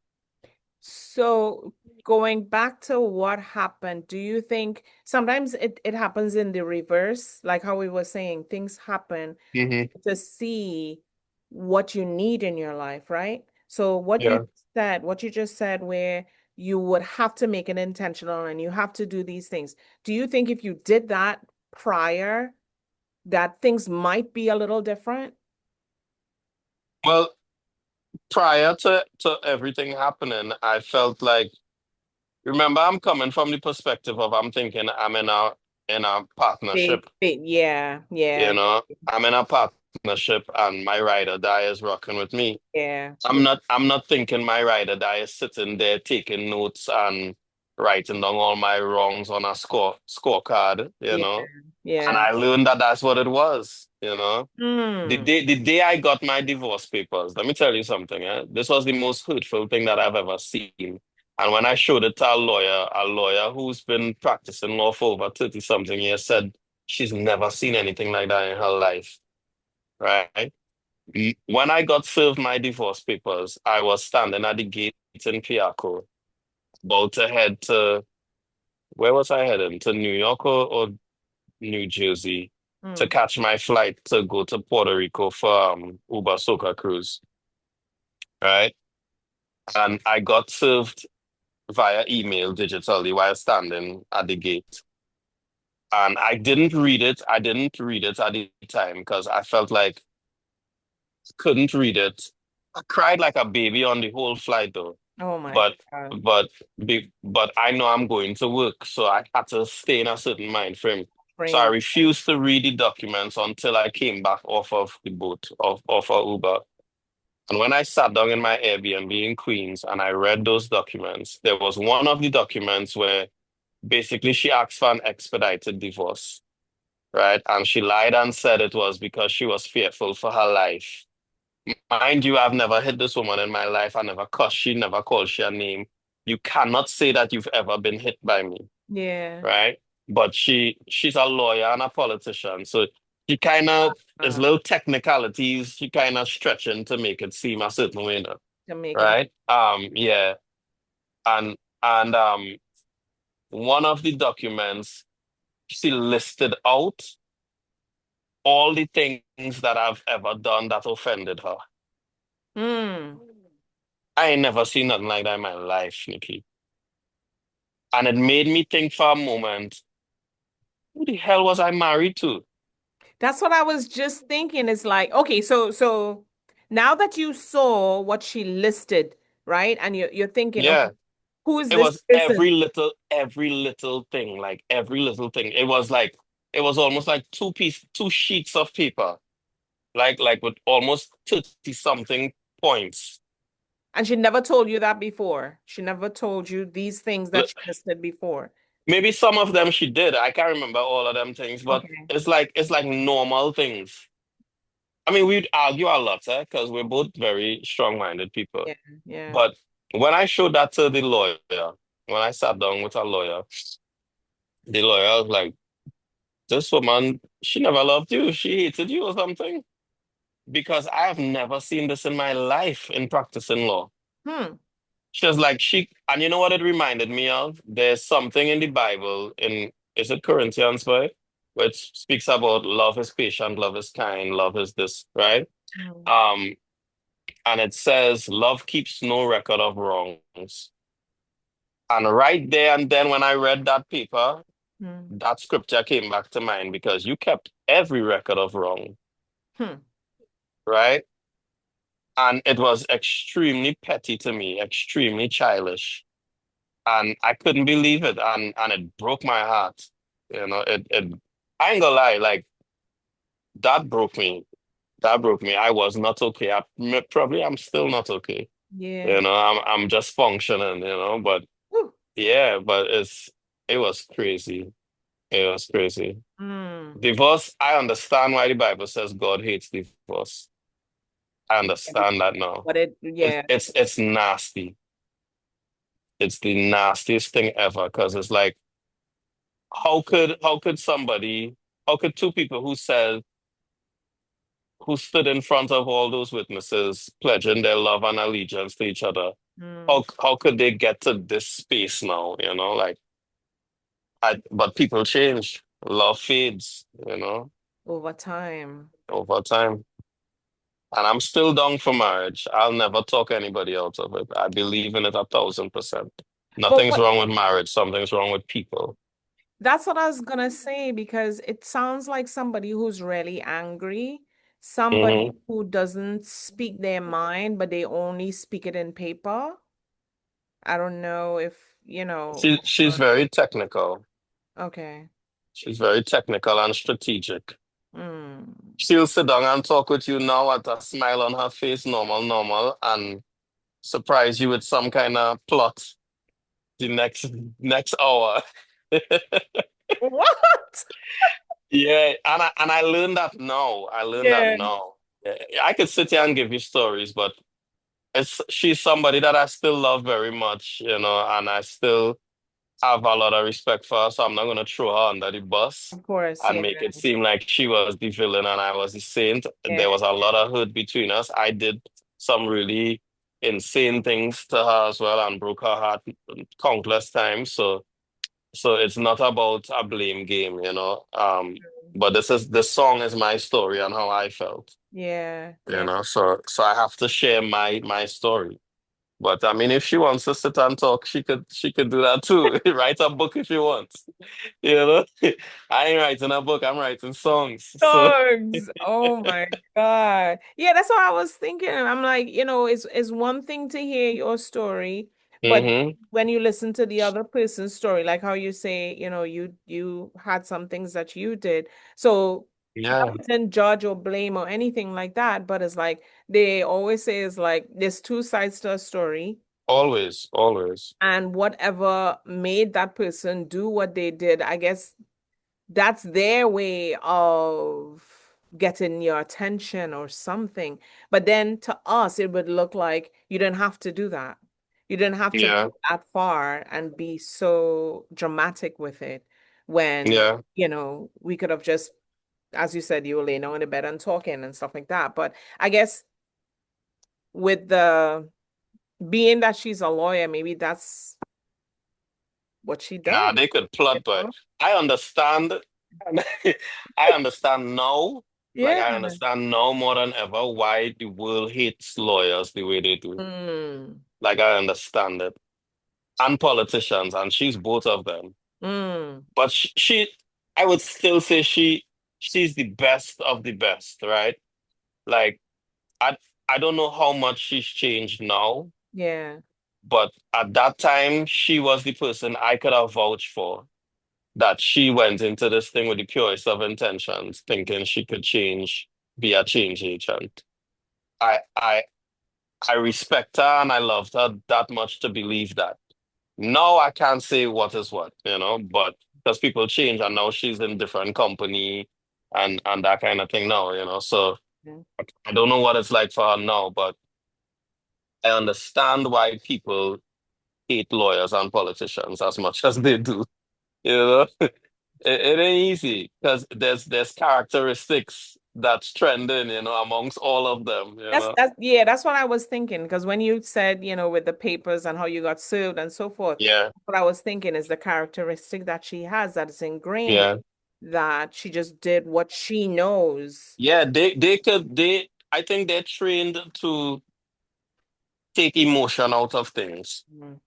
So going back to what happened, do you think sometimes it happens in the reverse, like how we were saying, things happen Hmm. to see what you need in your life, right? So Yeah. what you just said, where you would have to make it intentional and you have to do these things. Do you think if you did that prior, that things might be a little different? Well, prior to everything happening, I felt like, remember, I'm coming from the perspective of I'm thinking I'm in a partnership, Yeah, you yeah, know, I'm in a partnership and my ride or die is rocking with me. yeah, I'm not thinking my ride or die is sitting there taking notes and writing down all my wrongs on a scorecard, yeah, And yeah. I learned that that's what it was. The Hmm. day I got my divorce papers, let me tell you something, this was the most hurtful thing that I've ever seen. And when I showed it to a lawyer who's been practicing law for over 30 something years said she's never seen anything like that in her life, right? When I got served my divorce papers, I was standing at the gate in Piaco, about to head to, where was I heading? To New York or New Jersey to Hmm. catch my flight to go to Puerto Rico for Uber Soca cruise, right? And I got served via email digitally while standing at the gate. And I didn't read it. I didn't read it at the time because I felt like I couldn't read it. I cried like a baby on the whole flight though. Oh my But God. but I know I'm going to work, so I had to stay in a certain mind frame. So I Frame. refused to read the documents until I came back off of the boat, off of Uber. And when I sat down in my Airbnb in Queens and I read those documents, there was one of the documents where basically she asked for an expedited divorce, right? And she lied and said it was because she was fearful for her life. Mind you, I've never hit this woman in my life. I never cussed she, never called she a name. You cannot say that you've ever been hit by me, Yeah. right? But she's a lawyer and a politician. So she kind of, there's Uh, little technicalities she kind of stretching to make it seem a certain way, to make it. right? Yeah. And one of the documents, she listed out all the things that I've ever done that offended her. Hmm. I ain't never seen nothing like that in my life, Nikki. And it made me think for a moment, who the hell was I married to? That's what I was just thinking. It's like, okay, so now that you saw what she listed, right? And you're thinking, okay, Yeah, who is it this was person? every little thing, like every little thing. It was almost like two sheets of paper, like with almost 30 something points. And she never told you that before. She never told you these things L- that she listed before. Maybe some of them she did. I can't remember all of them things, but Okay. it's like normal things. I mean, we'd argue a lot, because we're both very strong-minded people. Yeah, yeah. But when I showed that to the lawyer, when I sat down with a lawyer, the lawyer was like, "This woman, she never loved you. She hated you or something." Because I have never seen this in my life in practicing law. Hmm. She was like, and you know what it reminded me of? There's something in the Bible, is it Corinthians, right? Which speaks about love is patient, love is kind, love is this, right? Hmm. Um, and it says, love keeps no record of wrongs. And right there and then, when I read that paper, Hmm. that scripture came back to mind because you kept every record of wrong, Hmm. right? And it was extremely petty to me, extremely childish. And I couldn't believe it. And it broke my heart. I ain't gonna lie, like that broke me. That broke me. I was not okay. Probably I'm still not okay. Yeah. I'm just functioning, but Whew. yeah, but it was crazy. It was crazy. Hmm. Divorce, I understand why the Bible says God hates divorce. I understand that now. But it, It's yeah. it's it's nasty. It's the nastiest thing ever because it's like, how could somebody, how could two people who stood in front of all those witnesses pledging their love and allegiance to each other, Hmm. how could they get to this space now? Like, but people change, love fades, Over time. over time. And I'm still down for marriage. I'll never talk anybody out of it. I believe in it 1,000%. But Nothing's what wrong with marriage. Something's wrong with people. That's what I was gonna say because it sounds like somebody who's really angry somebody Hmm. who doesn't speak their mind, but they only speak it in paper. I don't know if, She's very technical. okay. She's very technical and strategic. Mm. She'll sit down and talk with you now with a smile on her face, normal, normal, and surprise you with some kind of plot the next hour. What? Yeah, and I learned that now. I learned that Yeah, now. Yeah, I could sit here and give you stories, but she's somebody that I still love very much, and I still have a lot of respect for her, so I'm not gonna throw her under the bus of course. and Yeah, make it seem like she was the villain and I was the saint. yeah. There was a lot of hurt between us. I did some really insane things to her as well and broke her heart countless times. So it's not about a blame game, but this song is my story and how I felt, Yeah, yeah. So I have to share my story. But I mean, if she wants to sit and talk, she could do that too. Write a book if she wants. You know, I ain't writing a book. I'm writing songs. So, Dogs. Oh my God. Yeah, that's what I was thinking. I'm like, it's one thing to hear your story, but hmm, when you listen to the other person's story, like how you say, you had some things that you did. So yeah, not to judge or blame or anything like that, but it's like they always say is like there's two sides to a story. always, always, And whatever made that person do what they did, I guess that's their way of getting your attention or something. But then to us, it would look like you didn't have to do that. You didn't have to yeah, go that far and be so dramatic with it when, yeah. we could have just, as you said, you were laying on the bed and talking and stuff like that. But I guess with the being that she's a lawyer, maybe that's what she Nah, does, they could you plot, but know? I understand. I understand now. Like Yeah. I understand now more than ever why the world hates lawyers the way they do. Mm, Like I understand it, and politicians, and she's both of them. mm, But I would still say she's the best of the best, right? Like I I don't know how much she's changed now, yeah. but at that time she was the person I could have vouched for. That she went into this thing with the purest of intentions, thinking she could be a change agent. I I I respect her and I loved her that much to believe that. Now I can't say what is what, but because people change and now she's in different company and that kind of thing now, So Yeah. I don't know what it's like for her now, but I understand why people hate lawyers and politicians as much as they do. You know, it ain't easy because there's characteristics that's trending, amongst all of them. That's what I was thinking. Because when you said, with the papers and how you got served and so forth, Yeah, what I was thinking is the characteristic that she has that is ingrained, yeah, that she just did what she knows. yeah. They I think they're trained to take emotion out of things. Mm.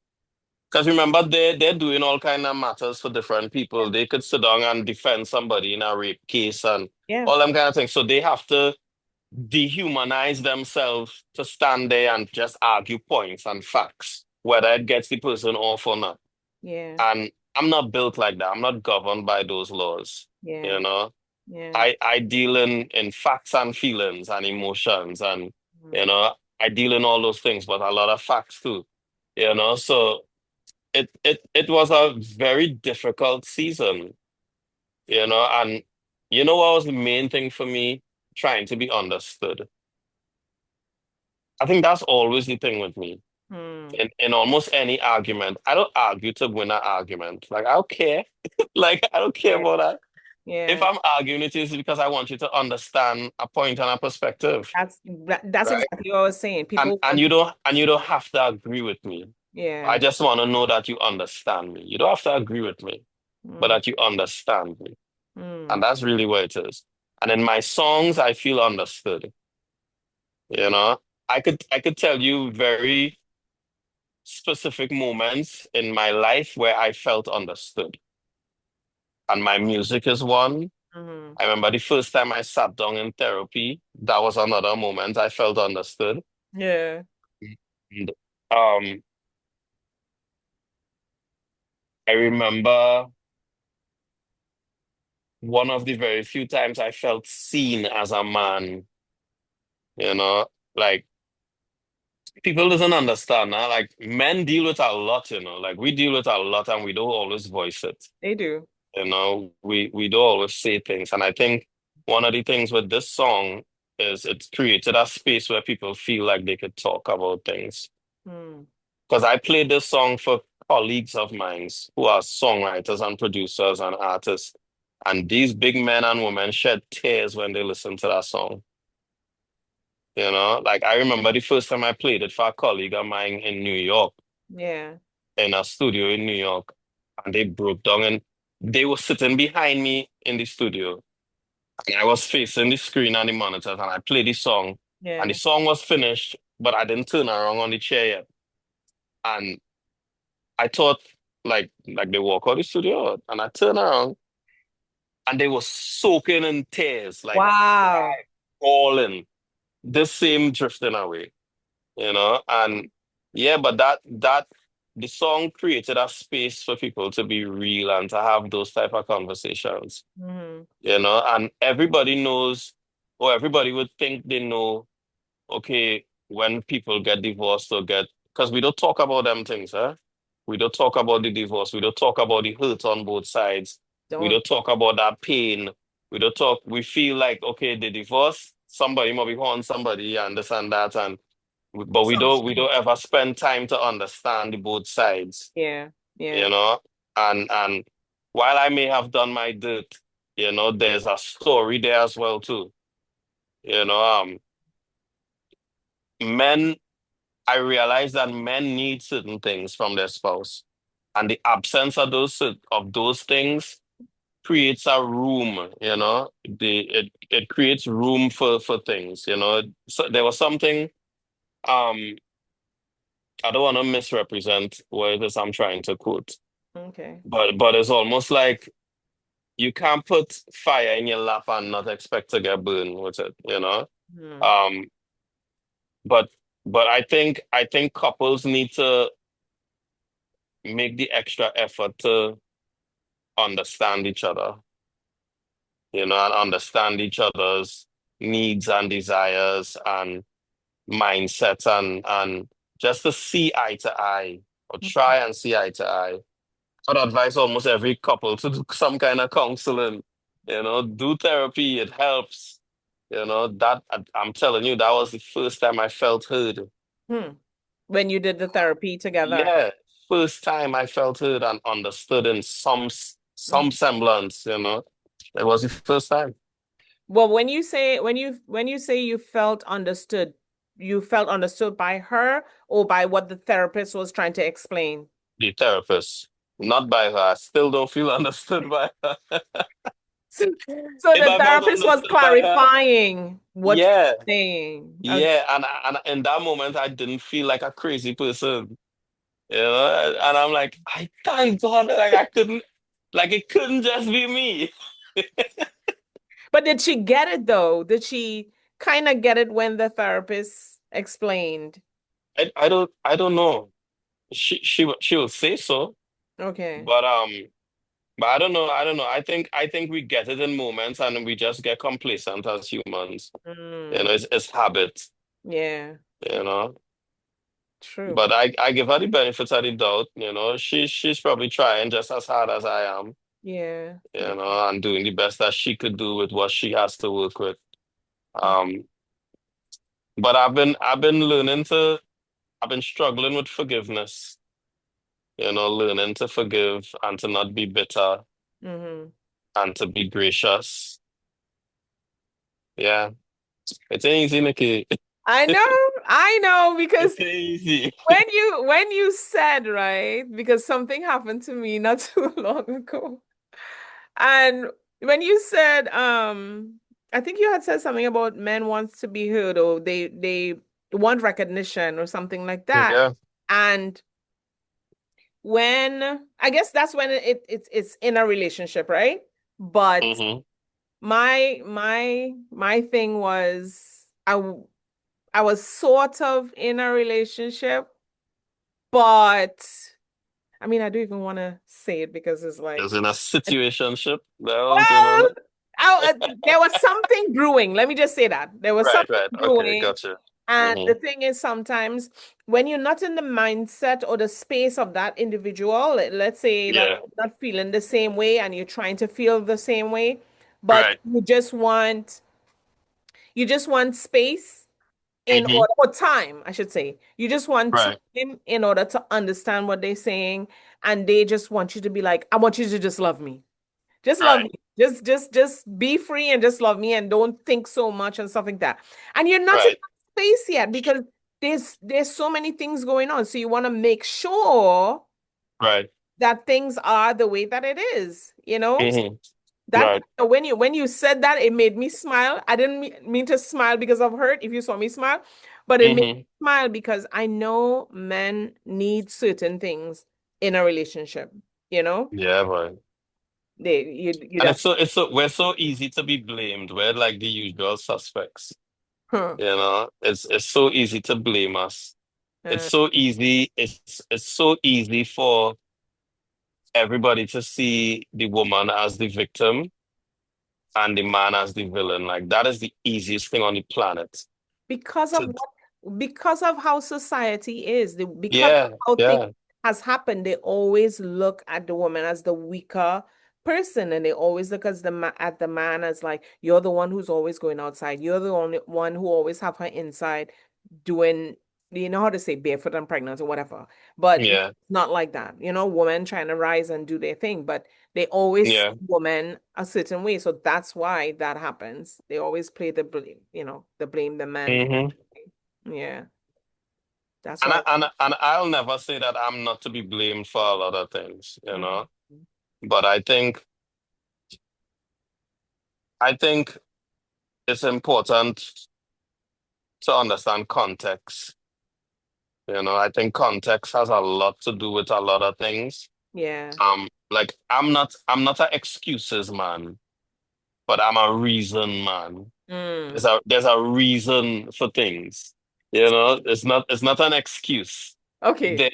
Because remember, they're doing all kind of matters for different people. They could sit down and defend somebody in a rape case and Yeah, all them kind of things. So they have to dehumanize themselves to stand there and just argue points and facts, whether it gets the person off or not. yeah, And I'm not built like that. I'm not governed by those laws. yeah, You know, yeah. I deal in facts and feelings and emotions and you Mm. know, I deal in all those things, but a lot of facts too. So it was a very difficult season, and what was the main thing for me? Trying to be understood. I think that's always the thing with me. Mm. In almost any argument, I don't argue to win an argument. Like I don't care. Like I don't care Yeah, about that. If yeah. I'm arguing it is because I want you to understand a point and a perspective, That's right? exactly what I was saying. And People and want you to, don't have to agree with me. I yeah. just want to know that you understand me. You don't have to agree with me, but Mm, that you understand me. And mm, that's really what it is. And in my songs, I feel understood. You know, I could tell you very specific moments in my life where I felt understood. And my music is one. Mm-hmm. I remember the first time I sat down in therapy, that was another moment I felt understood. Yeah. And, um, I remember one of the very few times I felt seen as a man, you know, like people doesn't understand, huh? Like men deal with a lot, like we deal with a lot and we don't always voice it. They do. We don't always say things. And I think one of the things with this song is it's created a space where people feel like they could talk about things. Mm. Because I played this song for colleagues of mine who are songwriters and producers and artists. And these big men and women shed tears when they listen to that song. Like I remember the first time I played it for a colleague of mine in New York, Yeah. in a studio in New York, and they broke down and they were sitting behind me in the studio. And I was facing the screen and the monitors, and I played the song, and the Yeah. song was finished, but I didn't turn around on the chair yet. And I thought like they walk out the studio, and I turned around, and they were soaking in tears, like Wow. bawling, the same drifting away. And yeah, but that the song created a space for people to be real and to have those type of conversations. Mm-hmm. And everybody knows, or everybody would think they know, okay, when people get divorced or because we don't talk about them things, huh? We don't talk about the divorce. We don't talk about the hurt on both sides. We Don't. don't talk about that pain. We feel like, okay, the divorce, somebody might be on somebody and this and that. But we don't ever spend time to understand the both sides, Yeah. you Yeah. know? And while I may have done my dirt, there's a story there as well too. You know, men I realize that men need certain things from their spouse, and the absence of those things creates a room. It creates room for things. So there was something. Um, I don't want to misrepresent what it is I'm trying to quote, Okay. but it's almost like you can't put fire in your lap and not expect to get burned with it. Mm. Um, but but I think couples need to make the extra effort to understand each other, and understand each other's needs and desires and mindsets and just to see eye to eye or try and see eye to eye. I'd advise almost every couple to do some kind of counseling, do therapy. It helps. I'm telling you, that was the first time I felt heard. Hmm. When you did the therapy together. Yeah, first time I felt heard and understood in some Mhm. semblance. It was the first time. Well, when you say you felt understood by her or by what the therapist was trying to explain. The therapist, not by her. I still don't feel understood by her. So If the I felt therapist was understood by her, clarifying what you're yeah, saying. Okay. yeah, and in that moment, I didn't feel like a crazy person. And I'm like, I thank God, like I couldn't, like it couldn't just be me. But did she get it though? Did she kind of get it when the therapist explained? I don't know. She will say so, Okay. but but I don't know. I think we get it in moments and we just get complacent as humans. Mm, It's habit. yeah, You know. true. But I give her the benefits of the doubt. She's probably trying just as hard as I am. Yeah. And doing the best that she could do with what she has to work with. Um, but I've been struggling with forgiveness. Learning to forgive and to not be bitter Mm-hmm. and to be gracious. Yeah, it's ain't easy, Nikki. I know, because It's ain't easy. when you said, right, because something happened to me not too long ago. And when you said, I think you had said something about men wants to be heard or they want recognition or something like that. Yeah. And when I guess that's when it's in a relationship, right? But Hmm. My thing was I was sort of in a relationship, but I mean I don't even want to say it because it's like As in a situationship. Well, you well, know. there was something brewing. Let me just say that. There was Right, something right. Okay, brewing. gotcha. And Mm-hmm. the thing is, sometimes when you're not in the mindset or the space of that individual, let's say that Yeah. you're not feeling the same way and you're trying to feel the same way, but Right. you just want space in Mm-hmm. order, or time, I should say. You just want Right. time in order to understand what they're saying, and they just want you to be like, I want you to just love me. Just love Right. me. Just be free and just love me and don't think so much and stuff like that. And you're not in Right. that space yet because there's so many things going on. So you want to make sure Right. that things are the way that it is, you know? Mm-hmm. That Right. when you said that, it made me smile. I didn't mean to smile because of hurt if you saw me smile, but it made me Mm-hmm. smile because I know men need certain things in a relationship, you know? Yeah, boy. You And just we're so easy to be blamed. We're like the usual suspects. huh. You know, it's so easy to blame us. It's Uh, so easy. It's so easy for everybody to see the woman as the victim and the man as the villain. Like that is the easiest thing on the planet. because of To, because of how society is, because of yeah, how things yeah. has happened, they always look at the woman as the weaker person, and they always look as at the man as like you're the one who's always going outside, you're the only one who always have her inside doing, you know how to say, barefoot and pregnant or whatever, but Yeah. not like that, women trying to rise and do their thing, but they always see Yeah. women a certain way, so that's why that happens. They always play the blame, the blame the man for Hmm. everything. Yeah, that's And why. I'll never say that I'm not to be blamed for a lot of things, you Mhm. know. But I think it's important to understand context. You know, I think context has a lot to do with a lot of things. Yeah. Like I'm not an excuses man, but I'm a reason man. There's Mm. a reason for things. You know, it's not an excuse. Okay. There,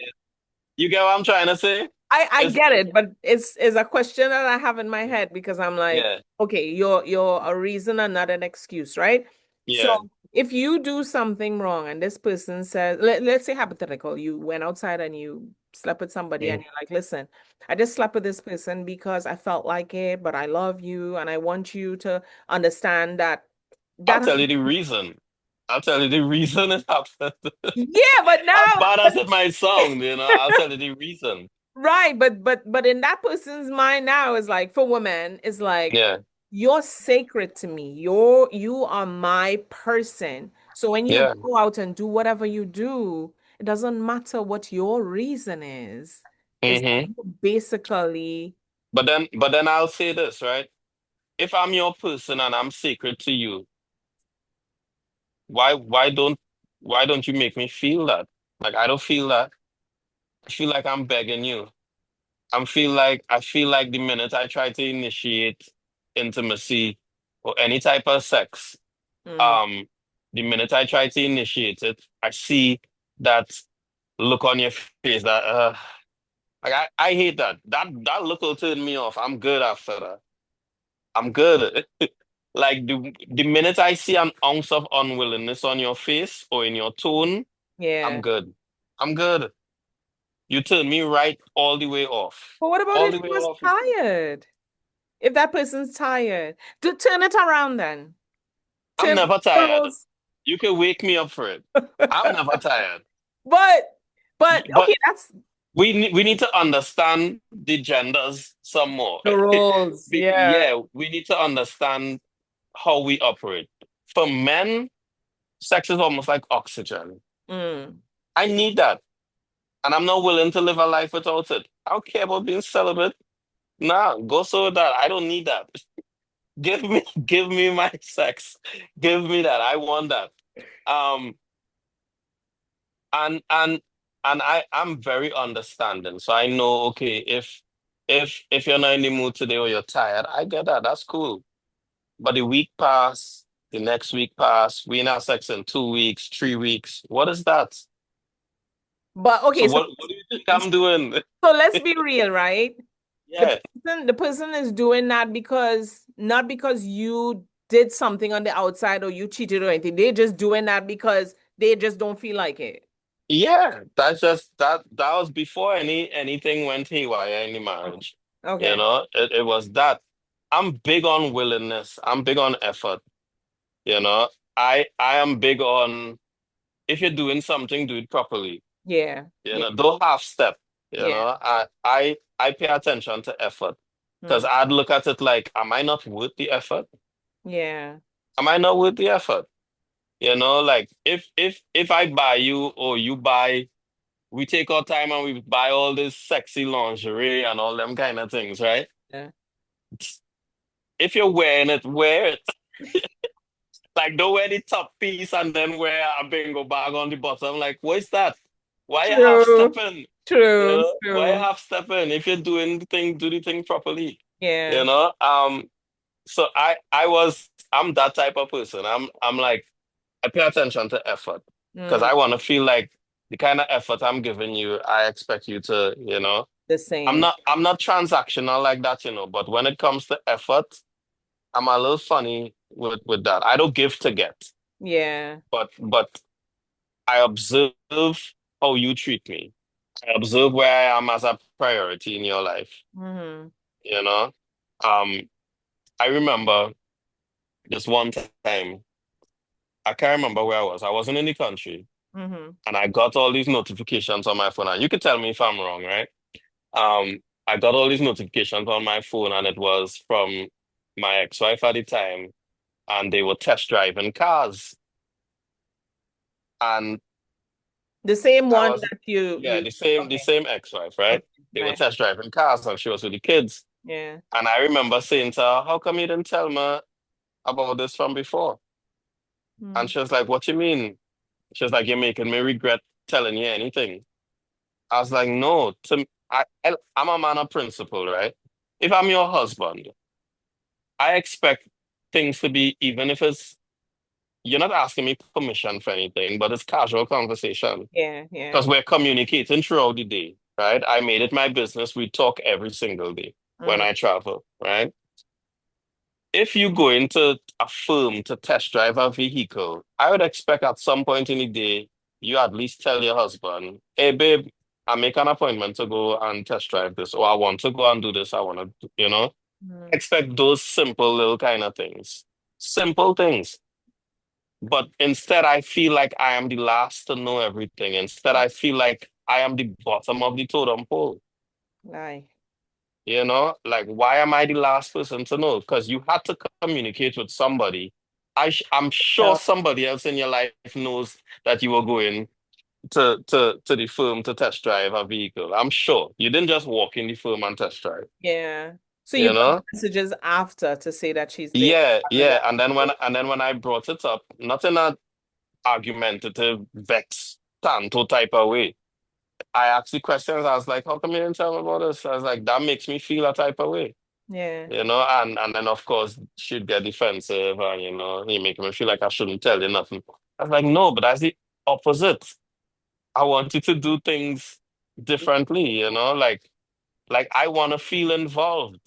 you get what I'm trying to say? I It's get it, but it's a question that I have in my head because I'm like, yeah, okay, you're a reason and not an excuse, right? So yeah. if you do something wrong and this person says, let's say hypothetical, you went outside and you slept with somebody and Mm. you're like, listen, I just slept with this person because I felt like it, but I love you and I want you to understand that I'll that tell you the reason. I'll tell you the reason it happened. yeah, but As now bad as it might sound, I'll tell you the reason. right, but in that person's mind now is like for women, is like Yeah, you're sacred to me. You are my person. So when you yeah. go out and do whatever you do, it doesn't matter what your reason is. It's Hmm. basically But then I'll say this, right? If I'm your person and I'm sacred to you, why why don't why don't you make me feel that? Like I don't feel that. I feel like I'm begging you. I feel like the minute I try to initiate intimacy or any type of sex, mm, um, the minute I try to initiate it, I see that look on your face that like I hate that. That look will turn me off. I'm good after that. I'm good. Like the minute I see an ounce of unwillingness on your face or in your tone, I'm yeah. good. I'm good. You turn me right all the way off. But what about All if the he way was off. tired? If that person's tired, to turn it around then. I'm Turn never the tired. roles. You can wake me up for it. I'm never tired. But But okay, that's we need to understand the genders some more. the roles. Yeah. Yeah, we need to understand how we operate. For men, sex is almost like oxygen. Mm. I need that. And I'm not willing to live a life without it. I don't care about being celibate. Nah, go so with that. I don't need that. Give me my sex. Give me that. I want that. Um, and and and I'm very understanding. So I know, okay, if you're not in the mood today or you're tired, I get that. That's cool. but the week pass, the next week pass, we not sex in 2 weeks, 3 weeks. What is that? But So okay, what do you think I'm doing? so let's be real, right? Yeah. The person is doing that because not because you did something on the outside or you cheated or anything. They're just doing that because they just don't feel like it. Yeah, that's just that was before anything went haywire in the marriage. You Okay. know, it was that. I'm big on willingness. I'm big on effort. You know, I am big on if you're doing something, do it properly. Yeah. You Yeah. know, don't half step. You Yeah. know, I pay attention to effort because Mm. I'd look at it like, am I not worth the effort? Yeah. Am I not worth the effort? You know, like if I buy you or you buy, we take our time and we buy all this sexy lingerie and all them kind of things, right? Yeah. If you're wearing it, wear it. Like don't wear the top piece and then wear a bingo bag on the bottom. Like, what is that? Why you half True. stepping? You True. know, why you True. half stepping? If you're doing the thing, do the thing properly. Yeah. You know? So I'm that type of person. I'm like I pay attention to effort because Mm. I want to feel like the kind of effort I'm giving you, I expect you to, you know. The I'm same. not transactional like that, you know, but when it comes to effort, I'm a little funny with that. I don't give to get, Yeah. but I observe how you treat me. I observe where I am as a priority in your life, Mm-hmm. you know. Um, I remember this one time, I can't remember where I was. I wasn't in the country, Mm-hmm. and I got all these notifications on my phone. And you could tell me if I'm wrong, right? I got all these notifications on my phone, and it was from my ex-wife at the time, and they were test driving cars. And The same I one was, that you yeah, you the okay. same ex-wife, right? Okay. They were Right. test driving cars, and she was with the kids. Yeah. And I remember saying to her, "How come you didn't tell me about this from before?" And Mm. she was like, "What you mean?" She was like, "You're making me regret telling you anything." I was like, "No, I'm a man of principle, right? If I'm your husband, I expect things to be, even if it's, you're not asking me permission for anything, but it's casual conversation Yeah. Yeah. because we're communicating throughout the day, right? I made it my business. We talk every single day when Mm. I travel, right? If you go into a firm to test drive a vehicle, I would expect at some point in the day, you at least tell your husband, hey, babe, I make an appointment to go and test drive this, or I want to go and do this. I want to, you know, Mm. expect those simple little kind of things. Simple things. But instead, I feel like I am the last to know everything. Instead, I feel like I am the bottom of the totem pole. Aye. You know, like why am I the last person to know? Because you had to communicate with somebody. I'm sure So, somebody else in your life knows that you were going to the firm to test drive a vehicle. I'm sure you didn't just walk in the firm and test drive. yeah. So you You got know? messages after to say that she's there. Yeah, Rather yeah. And then when I brought it up, not in a argumentative, vex, tanto type of way. I asked the questions. I was like, "How come you didn't tell me about this?" I was like, "That makes me feel a type of way." Yeah. You know, and then of course she'd get defensive and he make me feel like I shouldn't tell you nothing. I was like, no, but that's the opposite. I want you to do things differently, like I want to feel involved.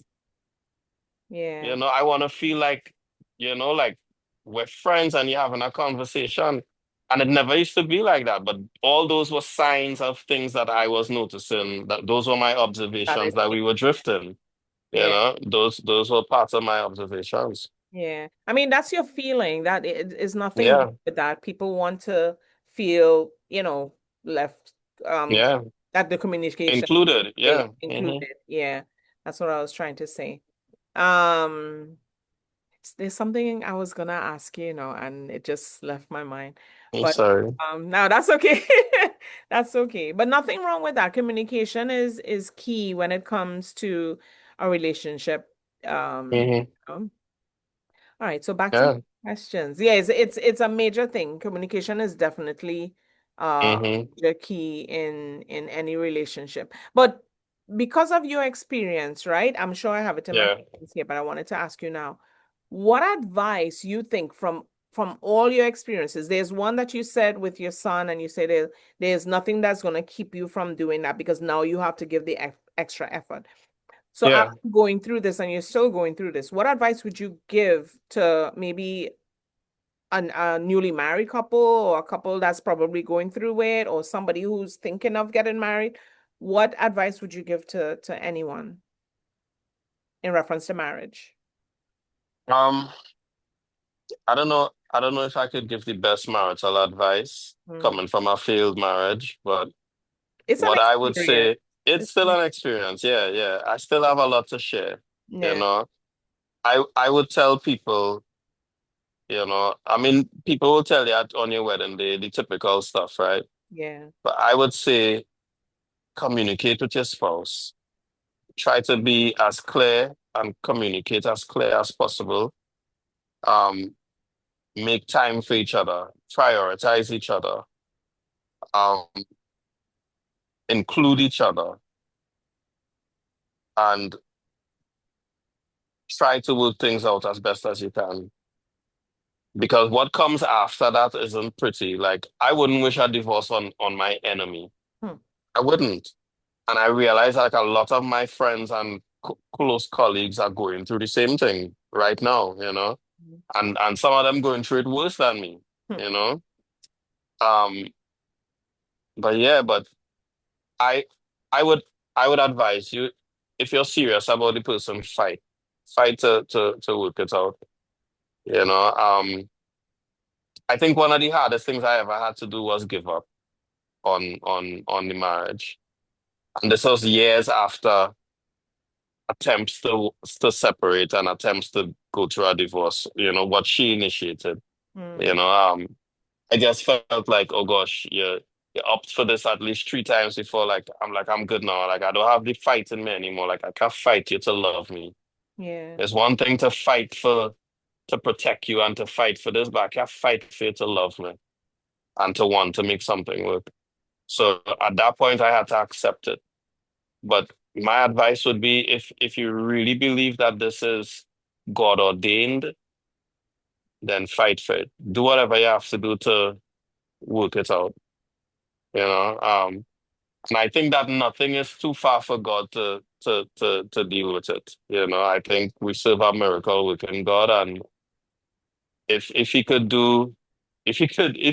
Yeah. I want to feel like, like we're friends and you're having a conversation. And it never used to be like that. But all those were signs of things that I was noticing, that those were my That observations is that we were drifting. yeah. Those were parts of my observations. Yeah. I mean, that's your feeling. That it is nothing wrong Yeah, with that. People want to feel, left, um, yeah, that the communication included. is Yeah. included. Yeah. That's what I was trying to say. Um, there's something I was gonna ask you, and it just left my mind. I'm But sorry. no, that's okay. That's okay. But nothing wrong with that. Communication is key when it comes to a relationship. Hmm. Um, all right, so back to my Yeah. questions. Yeah, it's a major thing. Communication is definitely Hmm. the key in any relationship. But because of your experience, right? I'm sure I have it in my Yeah. questions here, but I wanted to ask you now. what advice you think from all your experiences? There's one that you said with your son, and you said there's nothing that's going to keep you from doing that because now you have to give the extra effort. So Yeah. after going through this, and you're still going through this, what advice would you give to maybe a newly married couple, or a couple that's probably going through it, or somebody who's thinking of getting married? What advice would you give to anyone in reference to marriage? Um, I don't know if I could give the best marital advice Mm. coming from a failed marriage, but It's an what I would experience. say, it's It's still an experience. Yeah, yeah. I still have a lot to share, you yeah, know. I would tell people, I mean, people will tell you on your wedding day, the typical stuff, right? yeah. But I would say communicate with your spouse. Try to be as clear and communicate as clear as possible. Um, Make time for each other, prioritize each other, um, include each other, and try to work things out as best as you can. Because what comes after that isn't pretty. Like, I wouldn't wish a divorce on my enemy. Hmm. I wouldn't. And I realize like a lot of my friends and close colleagues are going through the same thing right now, and some of them going through it worse than me, Hmm. you know. Um, but yeah, but I I would I would advise you, if you're serious about the person, fight to work it out. You know, I think one of the hardest things I ever had to do was give up on the marriage, and this was years after attempts to separate and attempts to go through a divorce. You know what she initiated. Hmm. You know, I just felt like, oh gosh, you opt for this at least three times before. Like I'm good now. Like I don't have the fight in me anymore. Like I can't fight you to love me. Yeah. It's one thing to fight for to protect you and to fight for this, but I can't fight for you to love me and to want to make something work. So at that point, I had to accept it. But my advice would be, if you really believe that this is God ordained, then fight for it. Do whatever you have to do to work it out. You know, and I think that nothing is too far for God to deal with it. You know, I think we serve a miracle working God, and if he could do, if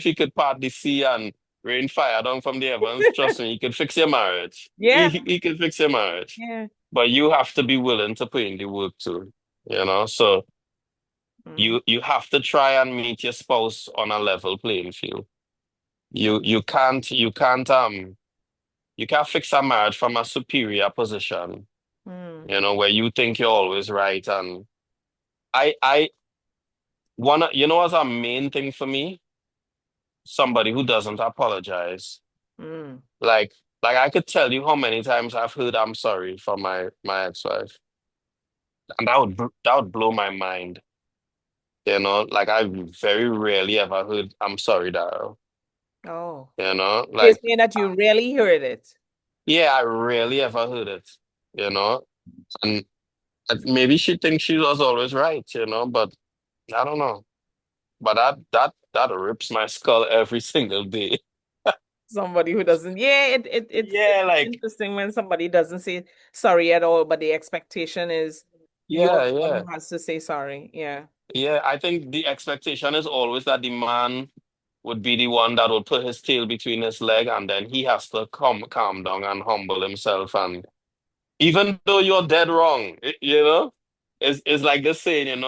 he could part the sea and rain fire down from the heavens, trust me, he could fix your marriage. Yeah. He could fix your marriage, Yeah. but you have to be willing to put in the work too. You know, so Hmm. you have to try and meet your spouse on a level playing field. You can't fix a marriage from a superior position, Hmm. where you think you're always right. And I what's a main thing for me? Somebody who doesn't apologize. Hmm. Like I could tell you how many times I've heard I'm sorry from my ex-wife. And that would blow my mind. Like I very rarely ever heard I'm sorry, Darryl. Oh. You're Like saying that you really heard it. yeah, I rarely ever heard it, you know. And maybe she thinks she was always right, but I don't know. But that rips my skull every single day. Somebody who doesn't, yeah, it's Yeah, like interesting when somebody doesn't say sorry at all, but the expectation is you're yeah, the one yeah. who has to say sorry. Yeah. Yeah, I think the expectation is always that the man would be the one that would put his tail between his leg, and then he has to calm down and humble himself. And even though you're dead wrong, it's like this saying,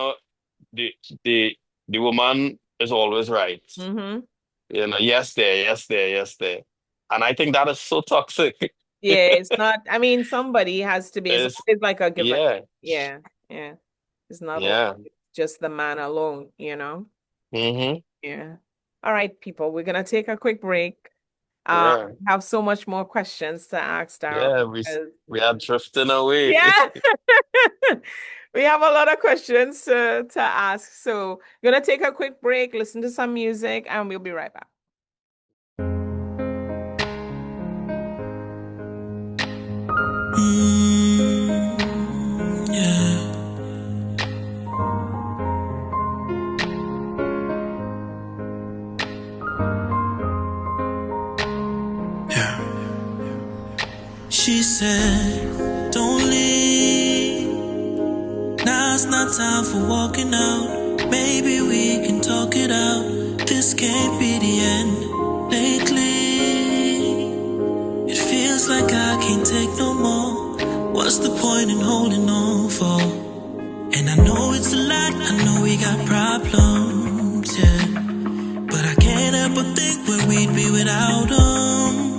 the the the woman is always right. Mm-hmm. Yes there, yes there, yes there. And I think that is so toxic. Yeah, it's not, I mean, somebody has to be, it's It's always like a give and yeah, yeah, yeah. It's not always yeah. just the man alone. Mm-hmm. Yeah. All right, people, we're gonna take a quick break. Yeah. We have so much more questions to ask Darryl. Yeah, we are drifting away. Yeah. We have a lot of questions to ask. So we're gonna take a quick break, listen to some music, and we'll be right back. Yeah. She said, don't leave. Now's not time for walking out. Maybe we can talk it out. This can't be the end. Lately, it feels like I can't take no more. What's the point in holding on for? And I know it's a lot, I know we got problems, yeah. But I can't help but think where we'd be without them.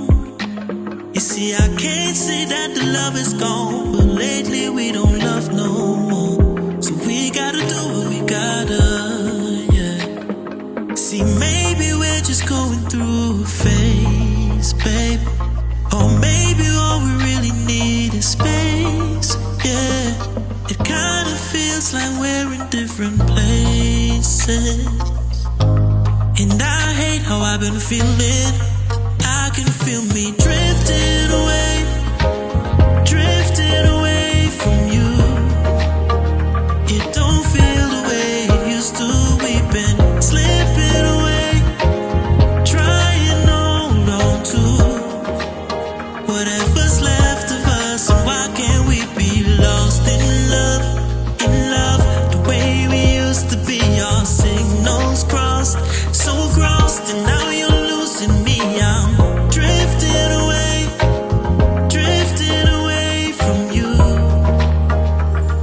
You see, I can't say that the love is gone, but lately we don't love no more. So we gotta do what we gotta, yeah. See, maybe we're just going through a phase, babe. Or maybe all we really need is space, yeah. It kinda feels like we're in different places. And I hate how I've been feeling. I can feel me drifting away from you. It don't feel the way it used to. We've been slipping away, trying to hold on to whatever's left of us. And why can't we be lost in love, the way we used to be? Our signals crossed, so crossed, and now you're losing me. I'm drifting away from you.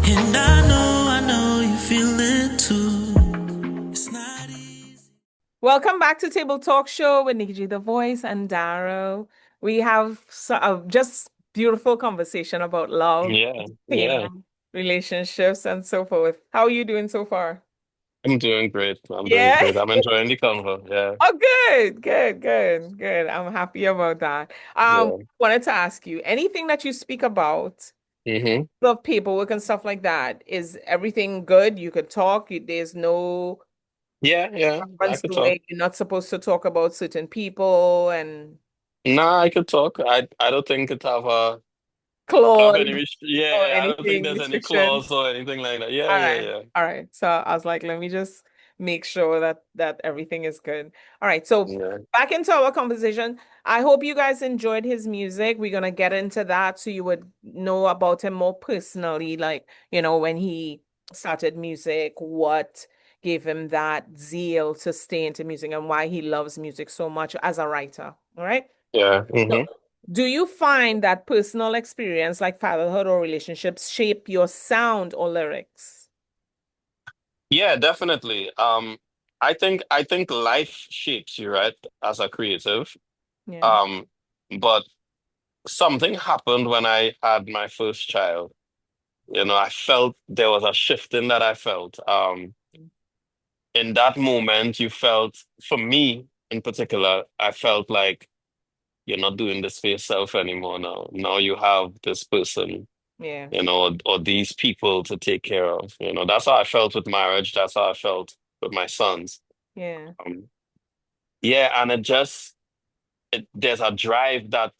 And I know you feel it too. It's not easy. Welcome back to Table Talk Show with Nikki G, the voice, and Darrow. We have just beautiful conversation about love, Yeah, you yeah. know, relationships, and so forth. How are you doing so far? I'm doing great. I'm doing Yeah. great. I'm enjoying the convo. Yeah, Oh, good. I'm happy about that. yeah. Wanted to ask you, anything that you speak about, Mm-hmm. the paperwork and stuff like that, is everything good? You could talk. There's no Yeah, yeah. I runs could the talk. way you're not supposed to talk about certain people and Nah, I could talk. I don't think it have a I don't have clause any or yeah, I don't think anything there's any restriction. clause or anything like that. Yeah, All yeah, right. yeah. All right. So I was like, let me just make sure that everything is good. All right. So Yeah. back into our conversation. I hope you guys enjoyed his music. We're gonna get into that so you would know about him more personally, like, when he started music, what gave him that zeal to stay into music and why he loves music so much as a writer. All right. Yeah. So, Mm-hmm. do you find that personal experience like fatherhood or relationships shape your sound or lyrics? Yeah, definitely. I think life shapes you, right, as a creative. Yeah. Um, but something happened when I had my first child. I felt there was a shift in that I felt. In that moment, you felt, for me in particular, I felt like you're not doing this for yourself anymore now. Now you have this person, Yeah. or these people to take care of. That's how I felt with marriage. That's how I felt with my sons. Yeah. Um, yeah, and there's a drive that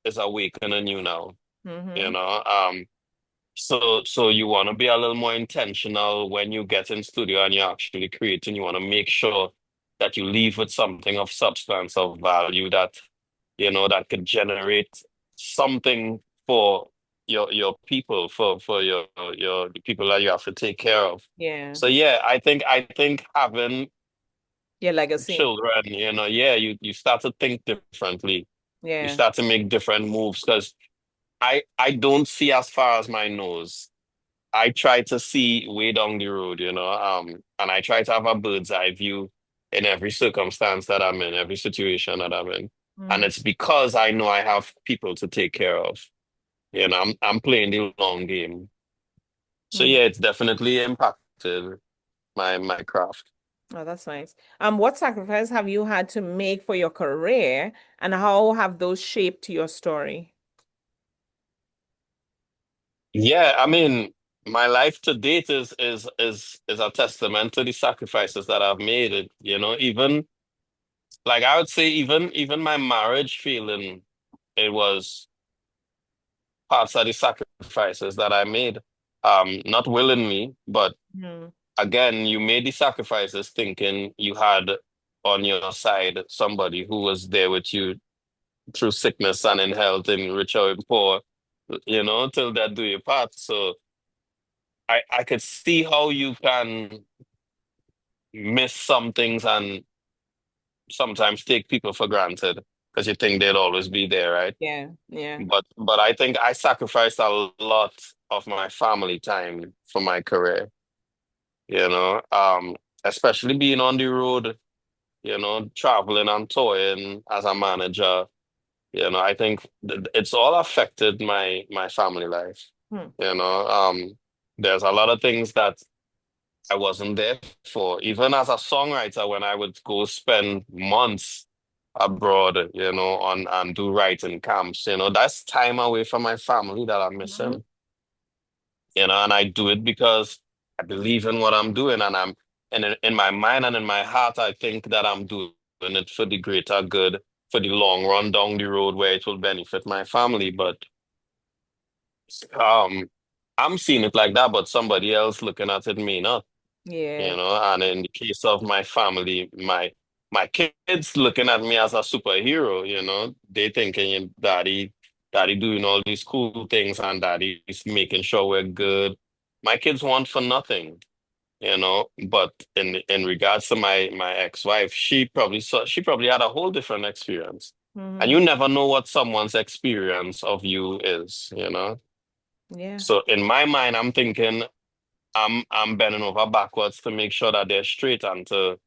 is awakening you now, you Mm-hmm. know. So you want to be a little more intentional when you get in studio and you're actually creating. You want to make sure that you leave with something of substance, of value that could generate something for your people, for your the people that you have to take care of. Yeah. So yeah, I think having Your legacy. children, yeah, you start to think differently. You Yeah. start to make different moves because I don't see as far as my nose. I try to see way down the road, and I try to have a bird's eye view in every circumstance that I'm in, every situation that I'm in. And Mm-hmm. it's because I know I have people to take care of. I'm playing the long game. So yeah, it's definitely impacted my craft. Oh, that's nice. What sacrifice have you had to make for your career, and how have those shaped your story? Yeah, I mean, my life to date is a testament to the sacrifices that I've made. Even like I would say, even my marriage feeling, it was parts of the sacrifices that I made. Not willingly, but Mm-hmm. again, you made the sacrifices thinking you had on your side somebody who was there with you through sickness and in health, in rich or in poor, till that do your part. So I could see how you can miss some things and sometimes take people for granted because you think they'd always be there, right? Yeah, yeah. But I think I sacrificed a lot of my family time for my career, you know, especially being on the road, traveling and touring as a manager. I think it's all affected my family life. Hmm. There's a lot of things that I wasn't there for. Even as a songwriter, when I would go spend months abroad, on and do writing camps, that's time away from my family that I'm Mhm. missing. And I do it because I believe in what I'm doing, and in my mind and in my heart, I think that I'm doing it for the greater good, for the long run down the road where it will benefit my family. But um, I'm seeing it like that, but somebody else looking at it may not. Yeah. And in the case of my family, my kids looking at me as a superhero, they thinking daddy doing all these cool things and daddy's making sure we're good. My kids want for nothing, but in regards to my ex-wife, she probably had a whole different experience. And Hmm. you never know what someone's experience of you is. Yeah. So in my mind, I'm thinking I'm bending over backwards to make sure that they're straight and to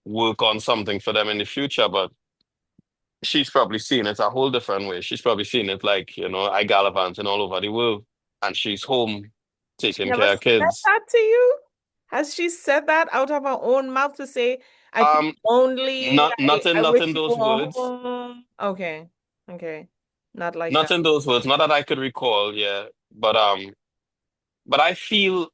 work on something for them in the future. But she's probably seeing it a whole different way. She's probably seeing it like, I gallivanting all over the world and she's home She taking never care of said kids. that to you? Has she said that out of her own mouth to say, I feel Um, lonely, I not wish in you those were words. home? Okay. Okay. Not like Not that. in those words. Not that I could recall, yeah. But I feel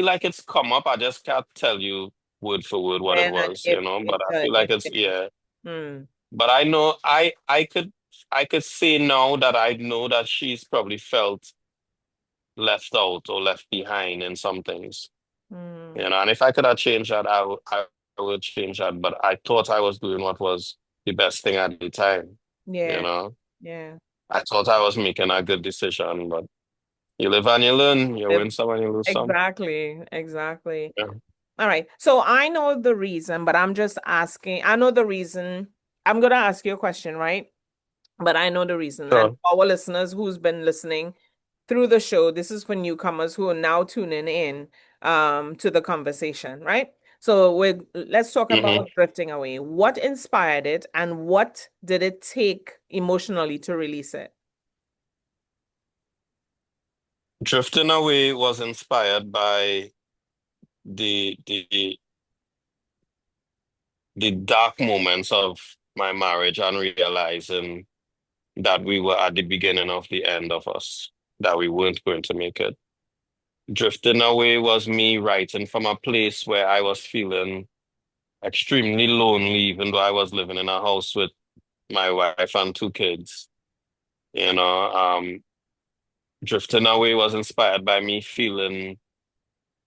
like it's come up. I just can't tell you word for word what it When and was, but I feel like if it's it, yeah. hmm. But I know I could say now that I know that she's probably felt left out or left behind in some things. Hmm. And if I could have changed that, I would change that. But I thought I was doing what was the best thing at the time. You Yeah. know, Yeah. I thought I was making a good decision, but you live and you learn. You If- win some and you lose some. Exactly. Exactly. Yeah. All right. So I know the reason, but I'm just asking. I know the reason. I'm gonna ask you a question, right? But I know the reason. And Sure. our listeners who's been listening through the show, this is for newcomers who are now tuning in to the conversation, right? So let's talk hmm about drifting away. What inspired it and what did it take emotionally to release it? Drifting Away was inspired by the the dark moments of my marriage and realizing that we were at the beginning of the end of us, that we weren't going to make it. Drifting Away was me writing from a place where I was feeling extremely lonely, even though I was living in a house with my wife and two kids. You know, um, Drifting Away was inspired by me feeling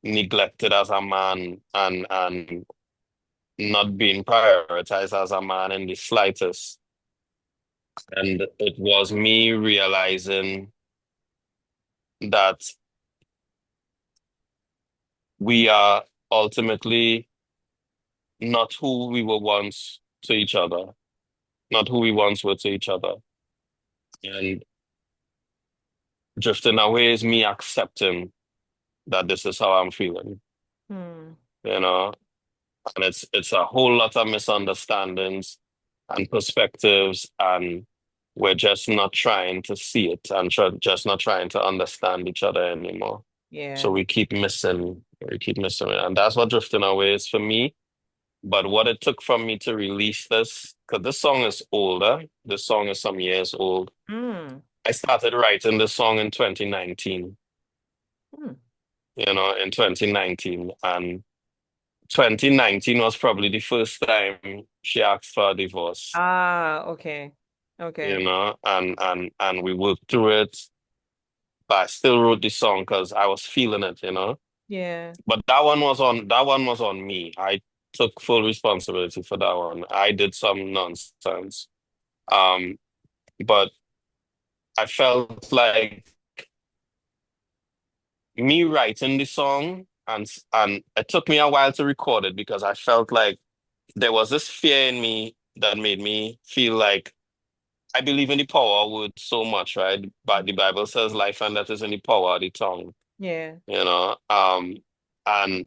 neglected as a man and not being prioritized as a man in the slightest. And it was me realizing that we are ultimately not who we were once to each other, not who we once were to each other. And drifting away is me accepting that this is how I'm feeling, Hmm. you know, and it's a whole lot of misunderstandings and perspectives, and we're just not trying to see it and just not trying to understand each other anymore. So Yeah. we keep missing it. And that's what drifting away is for me. But what it took from me to release this, because this song is older, this song is some years old. Hmm. I started writing this song in 2019, Hmm. in 2019. And 2019 was probably the first time she asked for a divorce, Ah, okay. Okay. and we worked through it. But I still wrote the song because I was feeling it. Yeah. But that one was on me. I took full responsibility for that one. I did some nonsense. Um, but I felt like me writing the song and it took me a while to record it because I felt like there was this fear in me that made me feel like I believe in the power of words so much, right? But the Bible says life and death is in the power of the tongue, Yeah. you know. And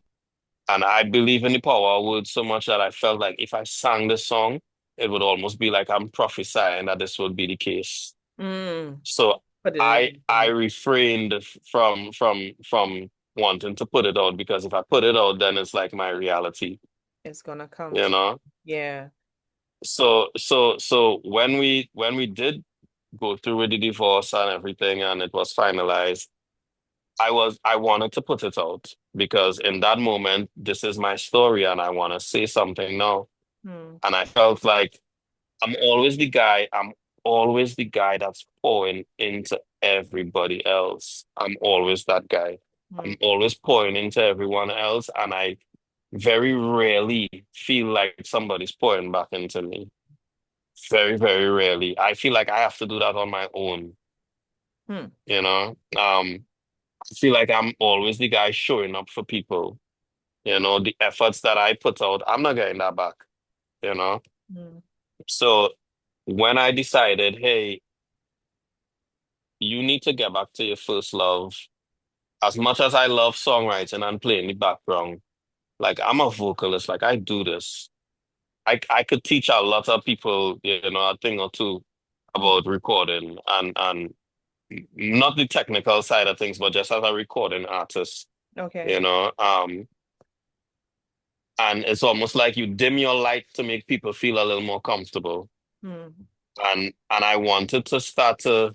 and I believe in the power of words so much that I felt like if I sang this song, it would almost be like I'm prophesying that this would be the case. Mm. So Put it I in. refrained from wanting to put it out because if I put it out, then it's like my reality, It's gonna come you true. know. Yeah. So when we did go through with the divorce and everything and it was finalized, I wanted to put it out because in that moment, this is my story and I want to say something now. Mm. And I felt like I'm always the guy that's pouring into everybody else. I'm always that guy. Mm. I'm always pouring into everyone else, and I very rarely feel like somebody's pouring back into me. Very, very rarely. I feel like I have to do that on my own, Mm. you know? I feel like I'm always the guy showing up for people. You know, the efforts that I put out, I'm not getting that back, you know? Mm. So when I decided, hey, you need to get back to your first love. As much as I love songwriting and playing the background, like I'm a vocalist, like I do this. I could teach a lot of people, you know, a thing or two Mm. about recording and not the technical side of things, but just as a recording artist, Okay. you know. And it's almost like you dim your light to make people feel a little more comfortable. Mm. And I wanted to start to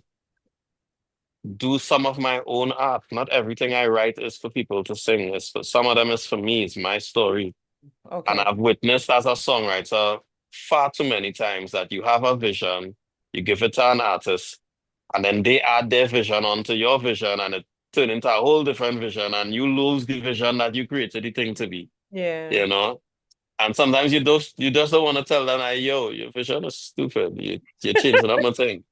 do some of my own art. Not everything I write is for people to sing. It's for some of them is for me. It's my story. And Okay. I've witnessed as a songwriter far too many times that you have a vision, you give it to an artist, and then they add their vision onto your vision, and it turn into a whole different vision, and you lose the vision that you created the thing to be. Yeah. You know. And sometimes you just don't want to tell them, like, yo, your vision is stupid. You're changing up my thing.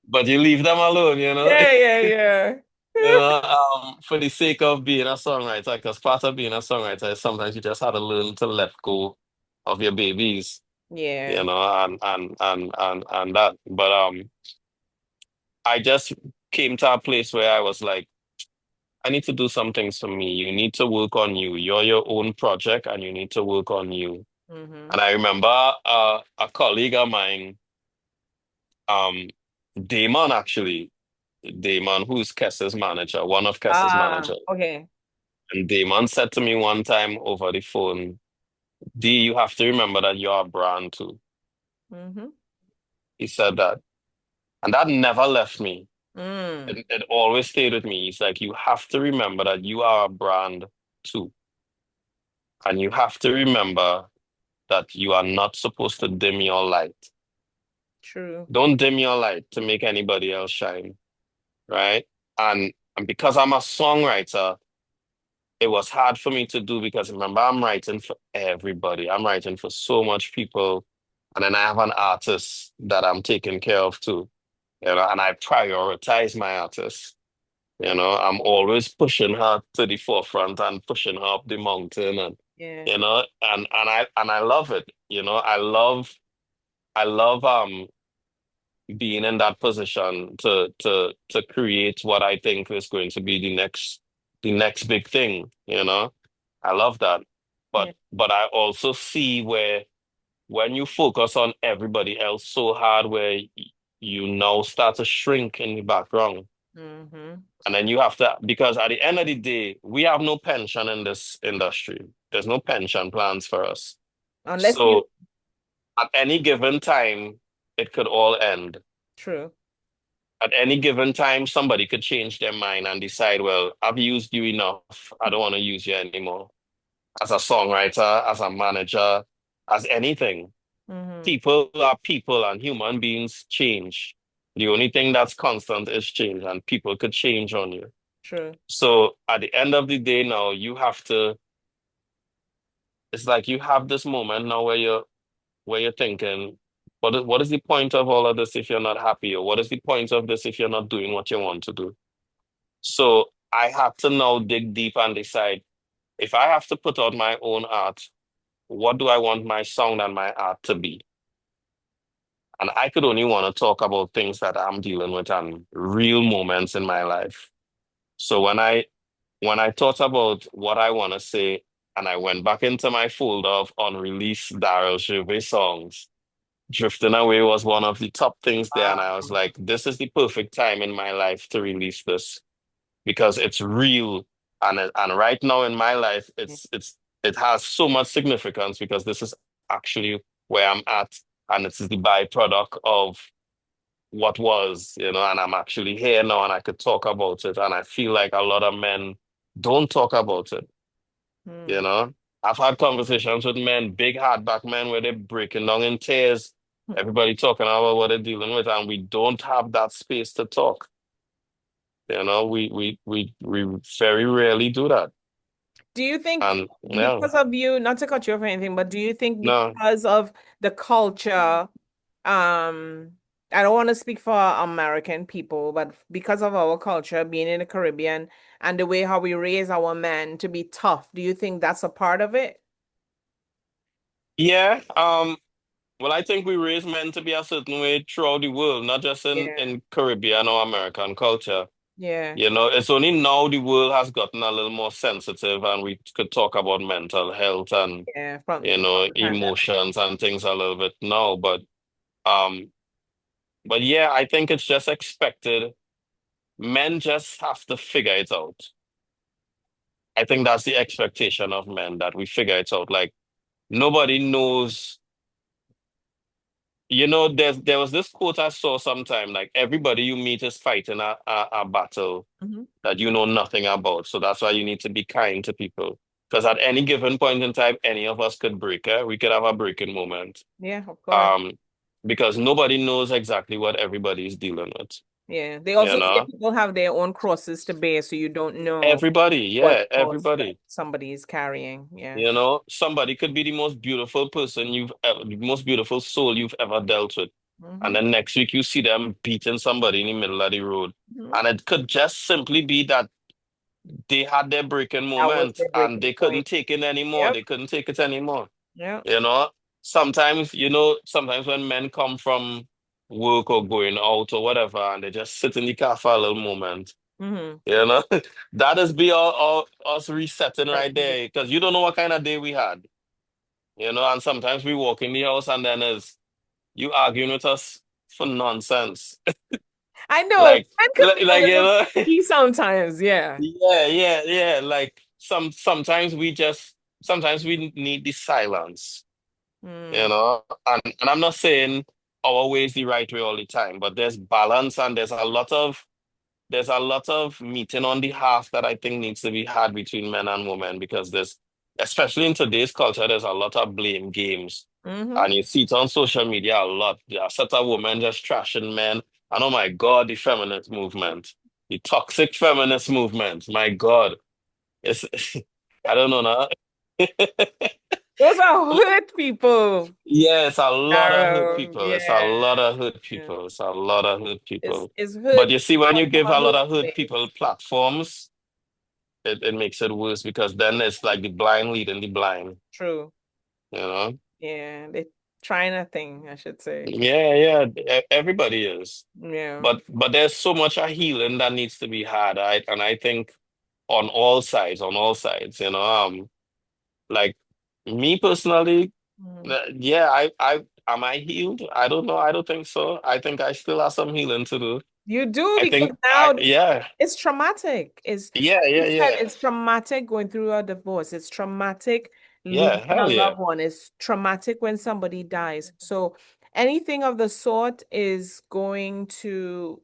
But you leave them alone, you know. Yeah, yeah, yeah. You know, for the sake of being a songwriter, because part of being a songwriter is sometimes you just have to learn to let go of your babies, Yeah. you know, and that. But I just came to a place where I was like, I need to do some things for me. You need to work on you. You're your own project, and you need to work on you. Mm-hmm. And I remember a colleague of mine, um, Damon actually, Damon, who's Kessa's manager, one of Kessa's Ah, manager. okay. And Damon said to me one time over the phone, D, you have to remember that you're a brand too. Mm-hmm. He said that. And that never left me. Mm. It always stayed with me. He's like, you have to remember that you are a brand too. And you have to remember that you are not supposed to dim your light. True. Don't dim your light to make anybody else shine, right? And because I'm a songwriter, it was hard for me to do because remember, I'm writing for everybody. I'm writing for so much people. And then I have an artist that I'm taking care of too, you know, and I prioritize my artist. You know, I'm always pushing her to the forefront and pushing her up the mountain and Yeah. you know, and I love it. You know, I love being in that position to create what I think is going to be the next big thing, you know. I love that. But Yeah. but I also see where when you focus on everybody else so hard where you now start to shrink in the background. Mm-hmm. And then you have to, because at the end of the day, we have no pension in this industry. There's no pension plans for us. Unless you So at any given time, it could all end. true. At any given time, somebody could change their mind and decide, well, I've used you enough. I don't want to use you anymore. As a songwriter, as a manager, as anything. Mm-hmm. People are people and human beings change. The only thing that's constant is change, and people could change on you. True. So at the end of the day now, it's like you have this moment now where you're thinking, What is the point of all of this if you're not happy? Or what is the point of this if you're not doing what you want to do? So I have to now dig deep and decide if I have to put out my own art, what do I want my sound and my art to be? And I could only want to talk about things that I'm dealing with and real moments in my life. So when I thought about what I want to say, and I went back into my folder of unreleased Darryl Gervais songs, Drifting Away was one of the top things there. And I was like, this is the perfect time in my life to release this because it's real. And right now in my life, it has so much significance because this is actually where I'm at. And it's the byproduct of what was, and I'm actually here now and I could talk about it. And I feel like a lot of men don't talk about it, you Mm. know. I've had conversations with men, big hardback men, where they're breaking down in tears. Everybody talking about what they're dealing with, and we don't have that space to talk. We very rarely do that. Do you think And no, because of you, not to cut you off or anything, but do you think no. because of the culture, um, I don't want to speak for American people, but because of our culture being in the Caribbean and the way how we raise our men to be tough, do you think that's a part of it? Yeah, well, I think we raise men to be a certain way throughout the world, not just in, Yeah, in Caribbean or American culture. yeah, It's only now the world has gotten a little more sensitive and we could talk about mental health and, yeah, from the pandemic. emotions and things a little bit now. Um, but yeah, I think it's just expected. Men just have to figure it out. I think that's the expectation of men that we figure it out. Like nobody knows, there was this quote I saw sometime, like everybody you meet is fighting a battle Hmm. that you know nothing about. So that's why you need to be kind to people. Because at any given point in time, any of us could break. We could have a breaking moment. Yeah, of course. Um, because nobody knows exactly what everybody is dealing with. Yeah. They You also say know, people have their own crosses to bear, so you don't know everybody, what yeah, cross that everybody. somebody is carrying. Yeah. Somebody could be the most beautiful person the most beautiful soul you've ever dealt with. And Hmm. then next week you see them beating somebody in the middle of the road. Hmm. And it could just simply be that they had their breaking That was moment their and breaking they couldn't point. take it anymore. Yep. They couldn't take it anymore. Yep. You know, sometimes when men come from work or going out or whatever, and they just sit in the car for a little moment, Hmm. you know, that is be all us resetting right there because you don't know what kind of day we had, and sometimes we walk in the house and then is you arguing with us for nonsense. I know. like, Men could like, be a like, little tricky sometimes. Yeah. yeah, yeah, yeah. Like sometimes we need the silence, Mm. and I'm not saying our way is the right way all the time, but there's balance and there's a lot of meeting on the half that I think needs to be had between men and women because especially in today's culture, there's a lot of blame games. Hmm. And you see it on social media a lot. There are set of women just trashing men. And oh my God, the feminist movement, the toxic feminist movement. My God, it's I don't know now. Those are hurt people. Yeah, it's a lot of hurt people. It's a Yeah. lot of hurt Yeah. people. It's a lot of hurt people. It's But hurt you see, when you from give a a lot hurt of hurt people place. platforms, it makes it worse because then it's like the blind leading the blind, True. you know? Yeah. They trying a thing, I should say. Yeah, yeah, everybody is. Yeah. But there's so much of healing that needs to be had. And I think on all sides, like me personally, Mm. yeah, I am I healed? I don't know. I don't think so. I think I still have some healing to do. You do I because think now yeah, it's traumatic. It's yeah, like yeah, you said, yeah, it's traumatic going through a divorce. It's traumatic yeah, losing a hell yeah. loved one. It's traumatic when somebody dies. So anything of the sort is going to,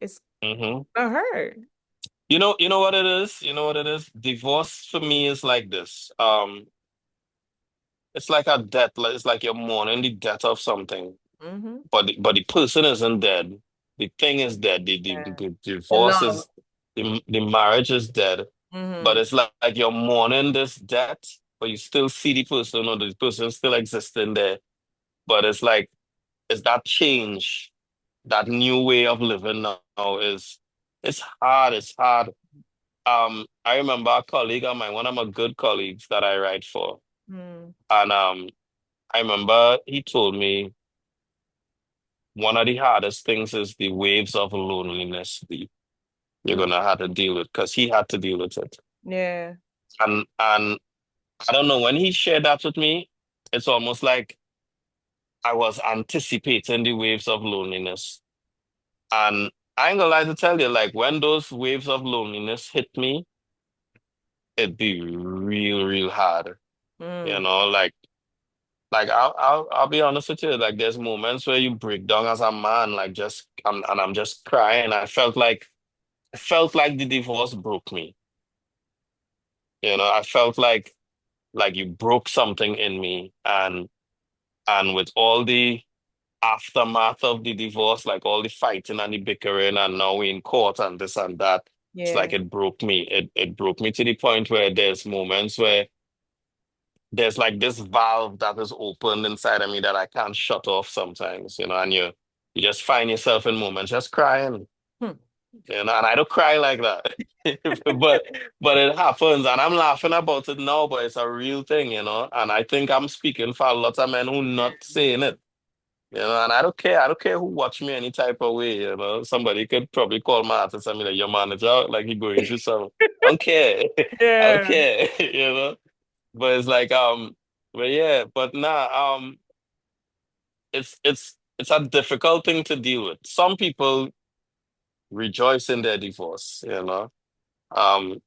it's Hmm. gonna hurt. You know what it is? You know what it is? Divorce for me is like this. It's like a death. It's like you're mourning the death of something, Hmm. but the person isn't dead. The thing is dead. Yeah. The The divorce love. is the marriage is dead. But Hmm. it's like you're mourning this death, but you still see the person or the person still existing there. But it's like is that change, that new way of living now is it's hard. It's hard. I remember a colleague of mine, one of my good colleagues that I write for, Mm. and I remember he told me one of the hardest things is the waves of loneliness you're Mm. gonna have to deal with because he had to deal with it. Yeah. And I don't know, when he shared that with me, it's almost like I was anticipating the waves of loneliness. And I ain't gonna lie to tell you, like when those waves of loneliness hit me, it'd be real, real hard. You Mm. know, like I'll be honest with you, like there's moments where you break down as a man, like and I'm just crying. I felt like the divorce broke me. You know, I felt like you broke something in me, and with all the aftermath of the divorce, like all the fighting and the bickering, and now we in court and this and that, it's like Yeah. it broke me. It broke me to the point where there's moments where there's like this valve that is opened inside of me that I can't shut off sometimes, and you just find yourself in moments just crying, Hmm. and I don't cry like that. But it happens, and I'm laughing about it now, but it's a real thing. And I think I'm speaking for a lot of men who not saying it. And I don't care. I don't care who watch me any type of way. Somebody could probably call my artist and be like, your manager, like he going through some. I don't care. I don't Yeah. care. But it's like, but yeah, but nah, it's a difficult thing to deal with. Some people rejoice in their divorce. Um,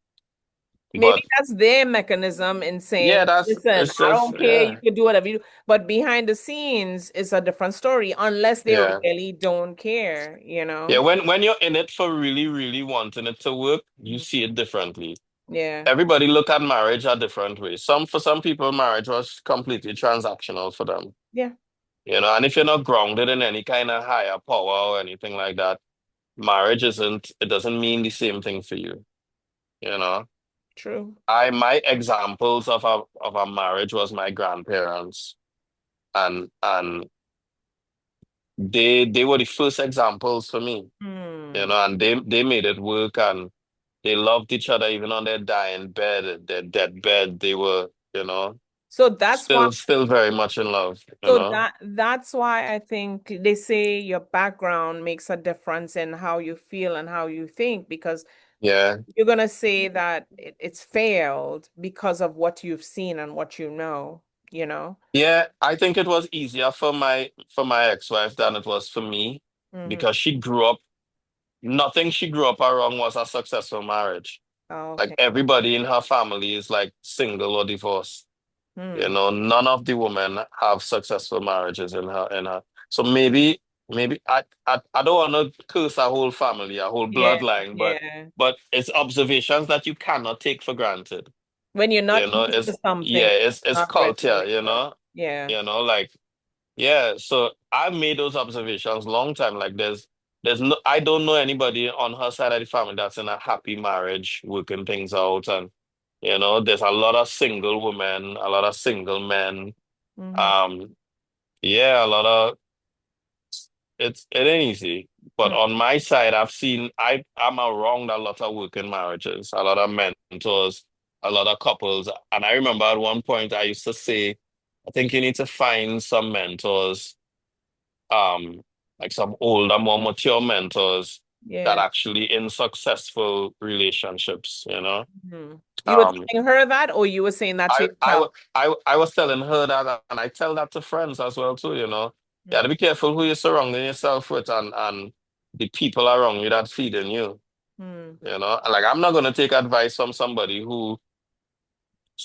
Maybe but that's their mechanism in yeah, saying, that's listen, it's I just don't care, you yeah, can do whatever you do. But behind the scenes, it's a different story, unless they yeah. really don't care, you Yeah, know? when you're in it for really, really wanting it to work, you Mhm. see it differently. Yeah. Everybody look at marriage a different way. For some people, marriage was completely transactional for them. Yeah. And if you're not grounded in any kind of higher power or anything like that, marriage it doesn't mean the same thing for you. You know, True. my examples of a marriage was my grandparents, and they were the first examples for me. Hmm. And they made it work, and they loved each other even on their dying bed, their deathbed. They were, So that's why still very much in love, you so know. that's why I think they say your background makes a difference in how you feel and how you think, because Yeah. you're gonna say that it's failed because of what you've seen and what you know? Yeah, I think it was easier for my ex-wife than it was for me Hmm. because nothing she grew up around was a successful marriage. Oh, Like okay. everybody in her family is like single or divorced. Hmm. None of the women have successful marriages in her. So maybe I don't want to curse a whole family, a whole Yeah, bloodline, but yeah. but it's observations that you cannot take for granted. When you're not used to It's something, yeah, it's not ready culture, for it. Yeah. like yeah. So I made those observations long time. Like there's no I don't know anybody on her side of the family that's in a happy marriage, working things out, and there's a lot of single women, a lot of single men. Hmm. Um, yeah, a lot of it ain't easy. But on my side, I'm around a lot of working marriages, a lot of mentors, a lot of couples. And I remember at one point I used to say, I think you need to find some mentors, um, like some older, more mature mentors that Yeah. actually in successful relationships. Hmm. You were Um, telling her that, or you were saying that to I I yourself? wa- I was telling her that, and I tell that to friends as well too. You got Hmm. to be careful who you're surrounding yourself with, and the people around you that feeding you. Hmm. Like I'm not gonna take advice from somebody who's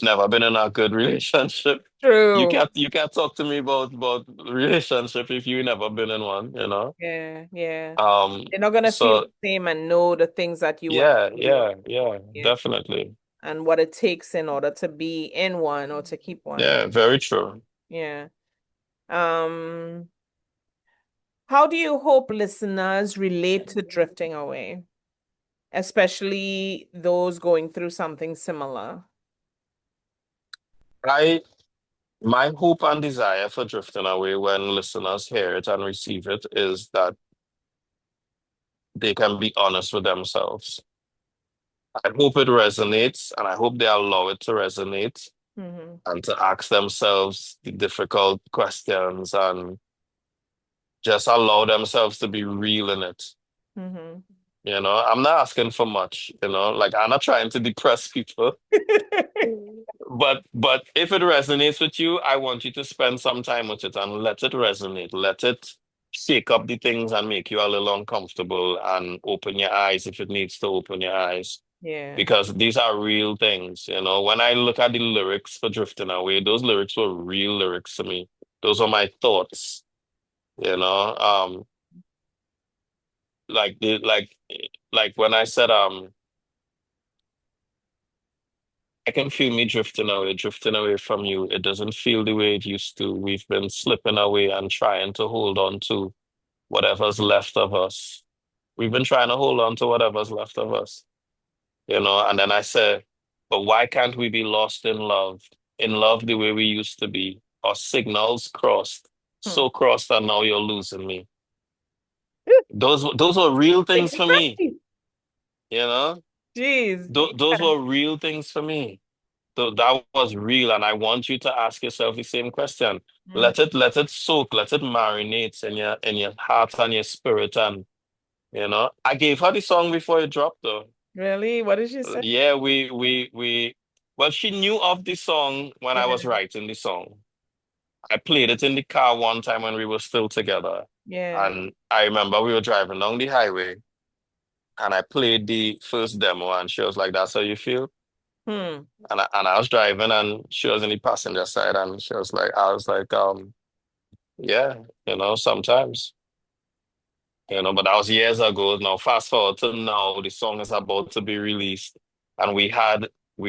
never been in a good relationship. You True. can't you can't talk to me about relationship if you never been in one. Yeah, yeah. Um, They're not gonna feel so the same and know the things that you went yeah, through. yeah, yeah, Yeah. definitely. And what it takes in order to be in one or to keep one. Yeah, very true. Yeah. Um, how do you hope listeners relate to drifting away, especially those going through something similar? I My hope and desire for drifting away when listeners hear it and receive it is that they can be honest with themselves. I hope it resonates and I hope they allow it to resonate Mm-hmm. and to ask themselves the difficult questions and just allow themselves to be real in it. Mm-hmm. I'm not asking for much, like I'm not trying to depress people. But if it resonates with you, I want you to spend some time with it and let it resonate. Let it shake up the things and make you a little uncomfortable and open your eyes if it needs to open your eyes. Yeah. Because these are real things. When I look at the lyrics for Drifting Away, those lyrics were real lyrics to me. Those are my thoughts, you know. Like the like when I said I can feel me drifting away from you. It doesn't feel the way it used to. We've been slipping away and trying to hold on to whatever's left of us. We've been trying to hold on to whatever's left of us, and then I said, but why can't we be lost in love the way we used to be? Our signals crossed, Hmm. so crossed that now you're losing me. Those were real things for me, you know? Jeez. Those were real things for me. So that was real, and I want you to ask yourself the same question. Mm. Let it soak, let it marinate in your heart and your spirit. And I gave her the song before it dropped though. Really? What did she say? Yeah, we well, she knew of the song when I was Yeah. writing the song. I played it in the car one time when we were still together. Yeah. And I remember we were driving down the highway and I played the first demo and she was like, "That's how you feel?" Hmm. And I was driving and she was in the passenger side and she was like, I was like, yeah, sometimes, but that was years ago. Now, fast forward to now, the song is about to be released. And we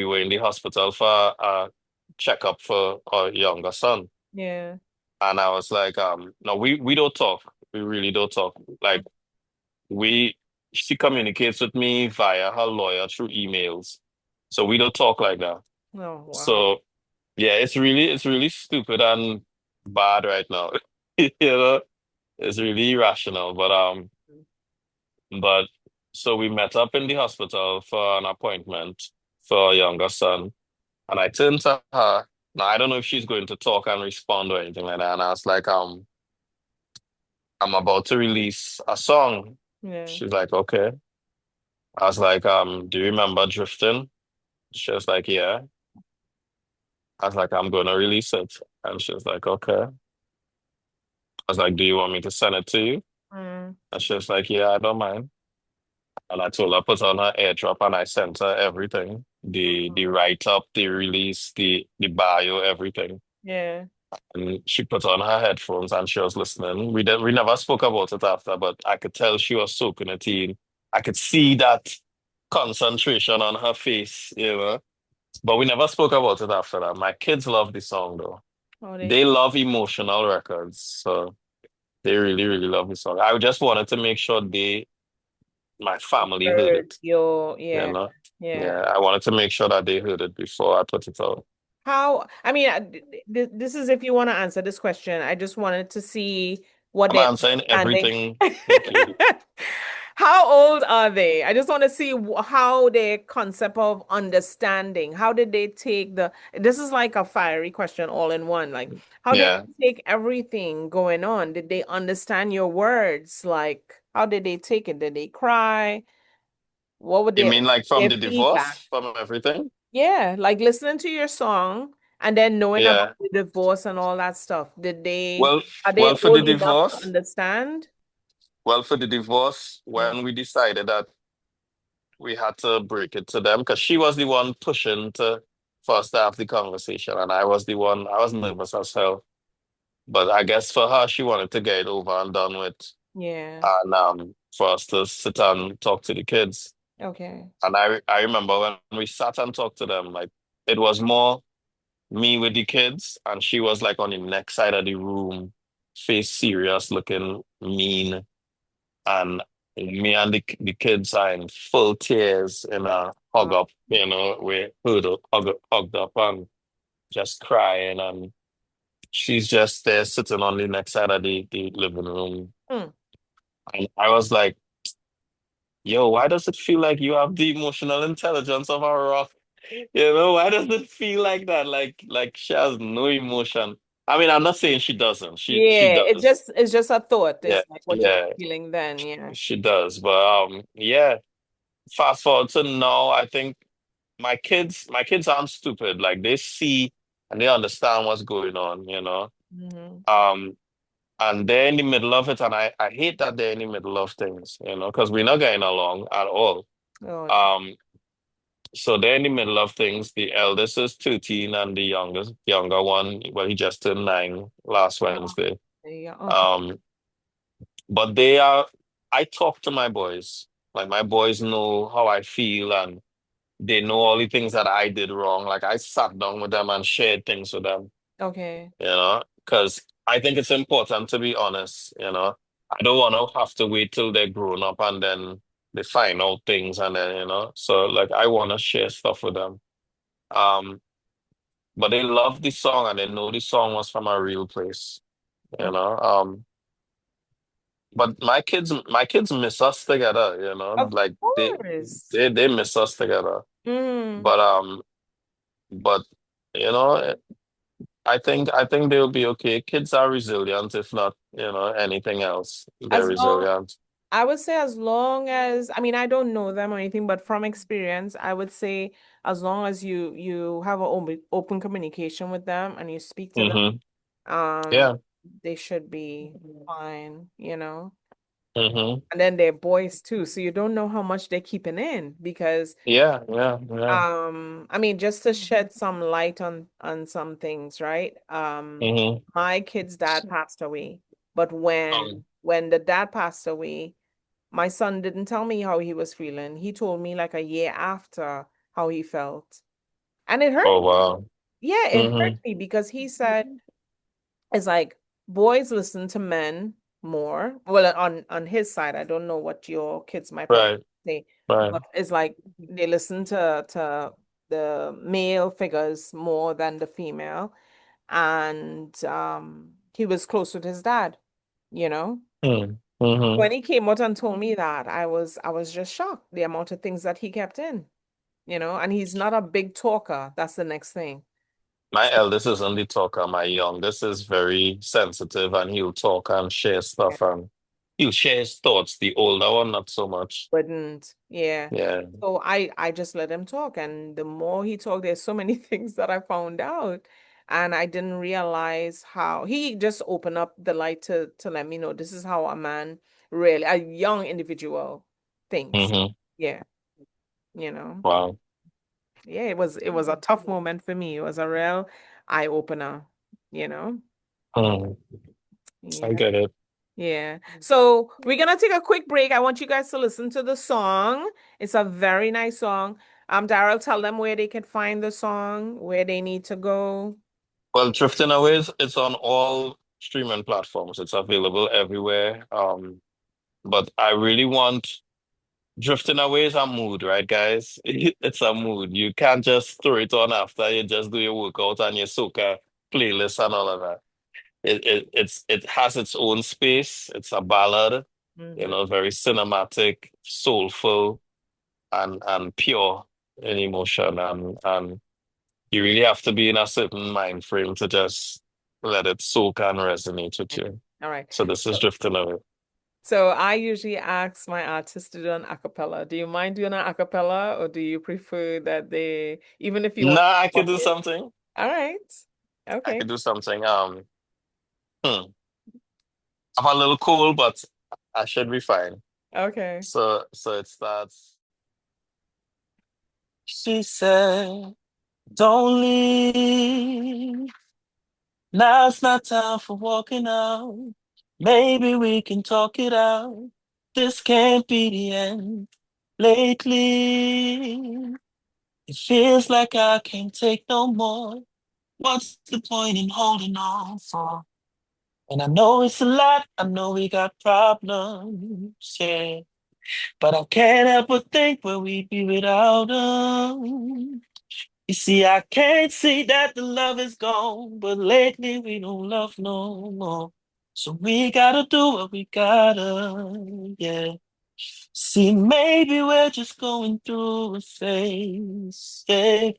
were in the hospital for a checkup for our younger son. Yeah. And I was like, no, we don't talk. We really don't talk. Like we, she communicates with me via her lawyer through emails. So we don't talk like that. Oh, wow. So yeah, it's really stupid and bad right now. You know, it's really irrational. But so we met up in the hospital for an appointment for a younger son. And I turned to her. Now I don't know if she's going to talk and respond or anything like that. And I was like, I'm about to release a song. Yeah. She's like, okay. I was like, do you remember Drifting? She was like, yeah. I was like, I'm gonna release it. And she was like, okay. I was like, do you want me to send it to you? Mm. And she was like, yeah, I don't mind. And I told her put on her airdrop and I sent her everything. The write up, the release, the bio, everything. Yeah. And she put on her headphones and she was listening. We never spoke about it after, but I could tell she was soaking it in. I could see that concentration on her face. But we never spoke about it after that. My kids love the song though. Oh, they They love emotional records. So they really, really love the song. I just wanted to make sure my family heard heard it. your, You yeah. know? Yeah. Yeah, I wanted to make sure that they heard it before I put it out. How, I mean, this is if you want to answer this question. I just wanted to see what I'm they're answering understanding. everything, Nikki. How old are they? I just want to see how their concept of understanding, how did they take this is like a fiery question all in one. Like, how did Yeah. they take everything going on? Did they understand your words? Like, how did they take it? Did they cry? What would You mean like from their the feedback? divorce, from everything? Yeah, like listening to your song and then knowing about Yeah. the divorce and all that stuff. Well, Are they well, for the old enough to divorce, understand? well, for the divorce, when we decided that we had to break it to them, because she was the one pushing for us to have the conversation, and I was nervous as hell. But I guess for her, she wanted to get it over and done with, Yeah. and for us to sit and talk to the kids. Okay. And I remember when we sat and talked to them, like it was more me with the kids, and she was like on the next side of the room, face serious, looking mean, and me and the kids are in full tears in a hug Wow. up, we hugged up and just crying. And she's just there sitting on the next side of the living room. Hmm. And I was like, yo, why does it feel like you have the emotional intelligence of a rock? You know, why does it feel like that? Like she has no emotion. I mean, I'm not saying she doesn't. She Yeah, does. it's just a thought. Yeah, It's like what you were yeah, feeling then. Yeah. she does. But yeah. Fast forward to now, I think my kids aren't stupid. Like they see and they understand what's going on, you know. Hmm. Um, and they're in the middle of it, and I hate that they're in the middle of things, you know, because we're not getting along at all. Oh, Um, so they're in the middle of things. The eldest is 13 and the younger one, well, he just turned 9 last Wednesday. yeah. Okay. Um, but they are I talk to my boys. Like my boys know how I feel and they know all the things that I did wrong. Like I sat down with them and shared things with them, Okay. you know, because I think it's important to be honest, you know. I don't want to have to wait till they're grown up and then they find out things and then, you know. So like I want to share stuff with them. Um, but they love the song and they know the song was from a real place, you Oh, know. But my kids miss us together, you know. of Like they course. they they miss us together. Mm. But but you know, I think they'll be okay. Kids are resilient, if not, you know, anything else. They're As long resilient. I would say as long as I mean I don't know them or anything, but from experience, I would say as long as you have an open communication with them and you speak to them, Mm-hmm. um, Yeah. they should be fine, you know. Mm-hmm. And then they're boys too, so you don't know how much they're keeping in because Yeah, yeah, yeah. I mean just to shed some light on some things, right? Mm-hmm. My kid's dad passed away, but Um, when the dad passed away, my son didn't tell me how he was feeling. He told me like a year after how he felt. And it hurt oh me. wow. Yeah, it hurt Mm-hmm. me because he said it's like boys listen to men more. Well, on his side, I don't know what your kids might probably Right, say, right. but it's like they listen to the male figures more than the female. And he was close with his dad, you know? Mm. Mm-hmm. When he came out and told me that, I was just shocked the amount of things that he kept in, you know, and he's not a big talker. That's the next thing. My eldest is only talker. My youngest is very sensitive and he'll talk and share Yeah. stuff and he'll share his thoughts. The older one, not so much. Wouldn't, yeah. Yeah. So I just let him talk, and the more he talked, there's so many things that I found out, and I didn't realize how he just opened up the light to let me know this is how a man really, a young individual thinks. Mm-hmm. Yeah, you know. Wow. Yeah, it was a tough moment for me. It was a real eye opener, you know. Mm. I Yeah. get it. Yeah. So we're gonna take a quick break. I want you guys to listen to the song. It's a very nice song. Darryl, tell them where they can find the song, where they need to go. Well, Drifting Away it's on all streaming platforms. It's available everywhere. But I really want Drifting Away is a mood, right, guys? It's a mood. You can't just throw it on after you just do your workout and your soca playlist and all of that. It has its own space. It's a ballad, you Mhm. know, very cinematic, soulful, and pure in emotion. And you really have to be in a certain mind frame to just let it soak and resonate with you. All right. So this is So, Drifting Away. so I usually ask my artists to do an acapella. Do you mind doing an acapella, or do you prefer that they, even if you want Nah, I to could do it? something. All right. I Okay. could do something. Hmm. I'm a little cool, but I should be fine. Okay. So it starts. She said, "Don't leave. Now's not time for walking out. Maybe we can talk it out. This can't be the end. Lately, it feels like I can't take no more. What's the point in holding on for? And I know it's a lot. I know we got problems, yeah. But I can't help but think where we'd be without them. You see, I can't say that the love is gone, but lately we don't love no more. So we gotta do what we gotta, yeah. See, maybe we're just going through a phase, yeah.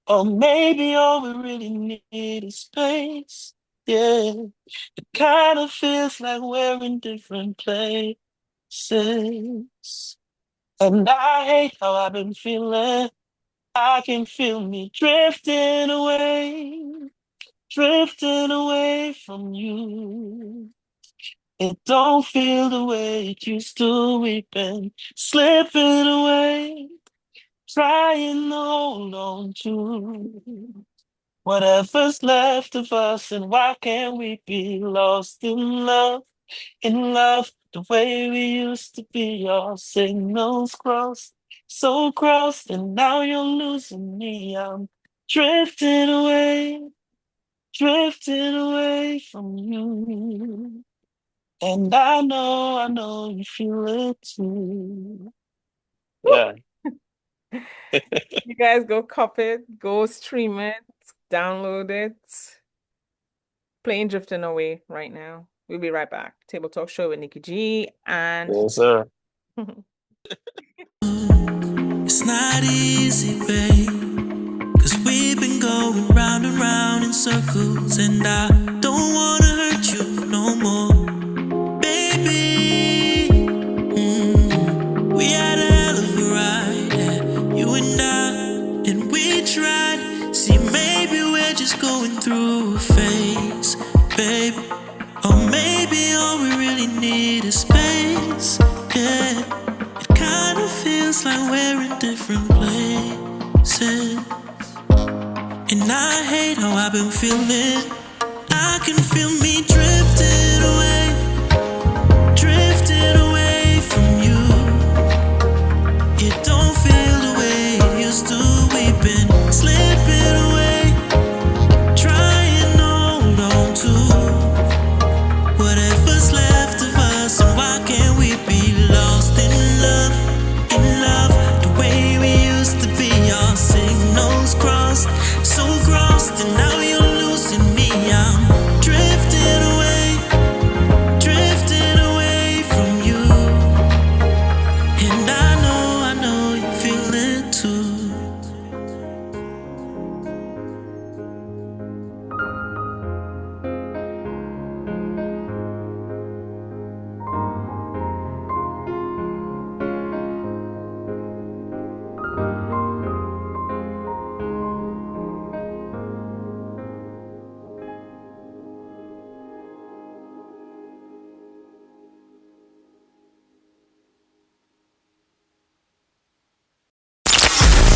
Or maybe all we really need is space, yeah. It kind of feels like we're in different places. And I hate how I've been feeling. I can feel me drifting away from you. It don't feel the way it used to. We've been slipping away, trying to hold on to whatever's left of us. And why can't we be lost in love, the way we used to be? Our signals crossed, so crossed, and now you're losing me. I'm drifting away from you. And I know you feel it too. Yeah. You guys go copy it, go stream it, download it. Playing Drifting Away right now. We'll be right back. Table Talk Show with Nikki G and Yes, sir. It's not easy, babe, 'cause we've been going round and round in circles, and I don't wanna hurt you no more, baby. We had a hell of a ride, yeah, you and we tried. See, maybe we're just going through a phase, baby. Or maybe all we really need is space, yeah. It kind of feels like we're in different places. And I hate how I've been feeling. I can feel me drifting away from you. It don't feel the way it used to. We've been slipping away, trying to hold on to whatever's left of us. And why can't we be lost in love, the way we used to be? Our signals crossed, so crossed, and now you're losing me. I'm drifting away from you. And I know you feel it too.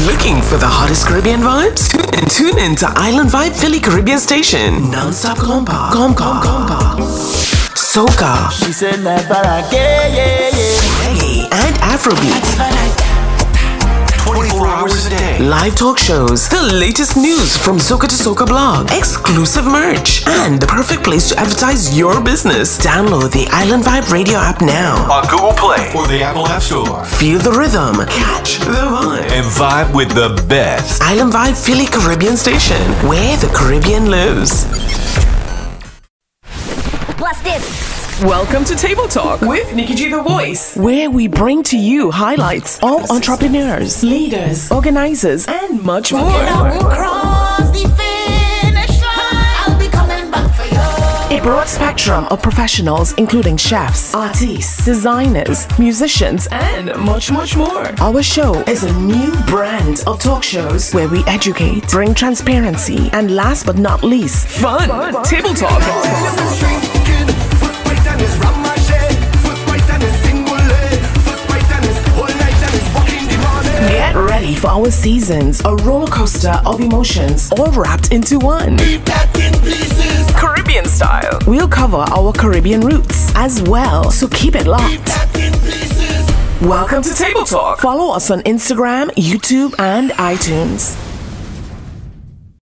Looking for the hottest Caribbean vibes? Tune in to Island Vibe Philly Caribbean Station. Non-stop compa. Soca. She said never again, Reggae and Afrobeat. 24 hours a day. Live talk shows, the latest news from Soca to Soca blog, exclusive merch, and the perfect place to advertise your business. Download the Island Vibe radio app now. On Google Play or the Apple App Store. Feel the rhythm, catch the vibe, And vibe with the best. Island Vibe Philly Caribbean Station, where the Caribbean lives. Bless this. Welcome to Table Talk with Nikki G the Voice, where we bring to you highlights of entrepreneurs, leaders, organizers, and much more. Cross the finish line. I'll be coming back for you. A broad spectrum of professionals, including chefs, artists, designers, musicians, and much more. Our show is a new brand of talk shows where we educate, bring transparency, and last but not least, fun. Table Talk. Get ready for our seasons, a roller coaster of emotions, all wrapped into one. Caribbean style. We'll cover our Caribbean roots as well, so keep it locked. Welcome to Table Talk. Follow us on Instagram, YouTube, and iTunes.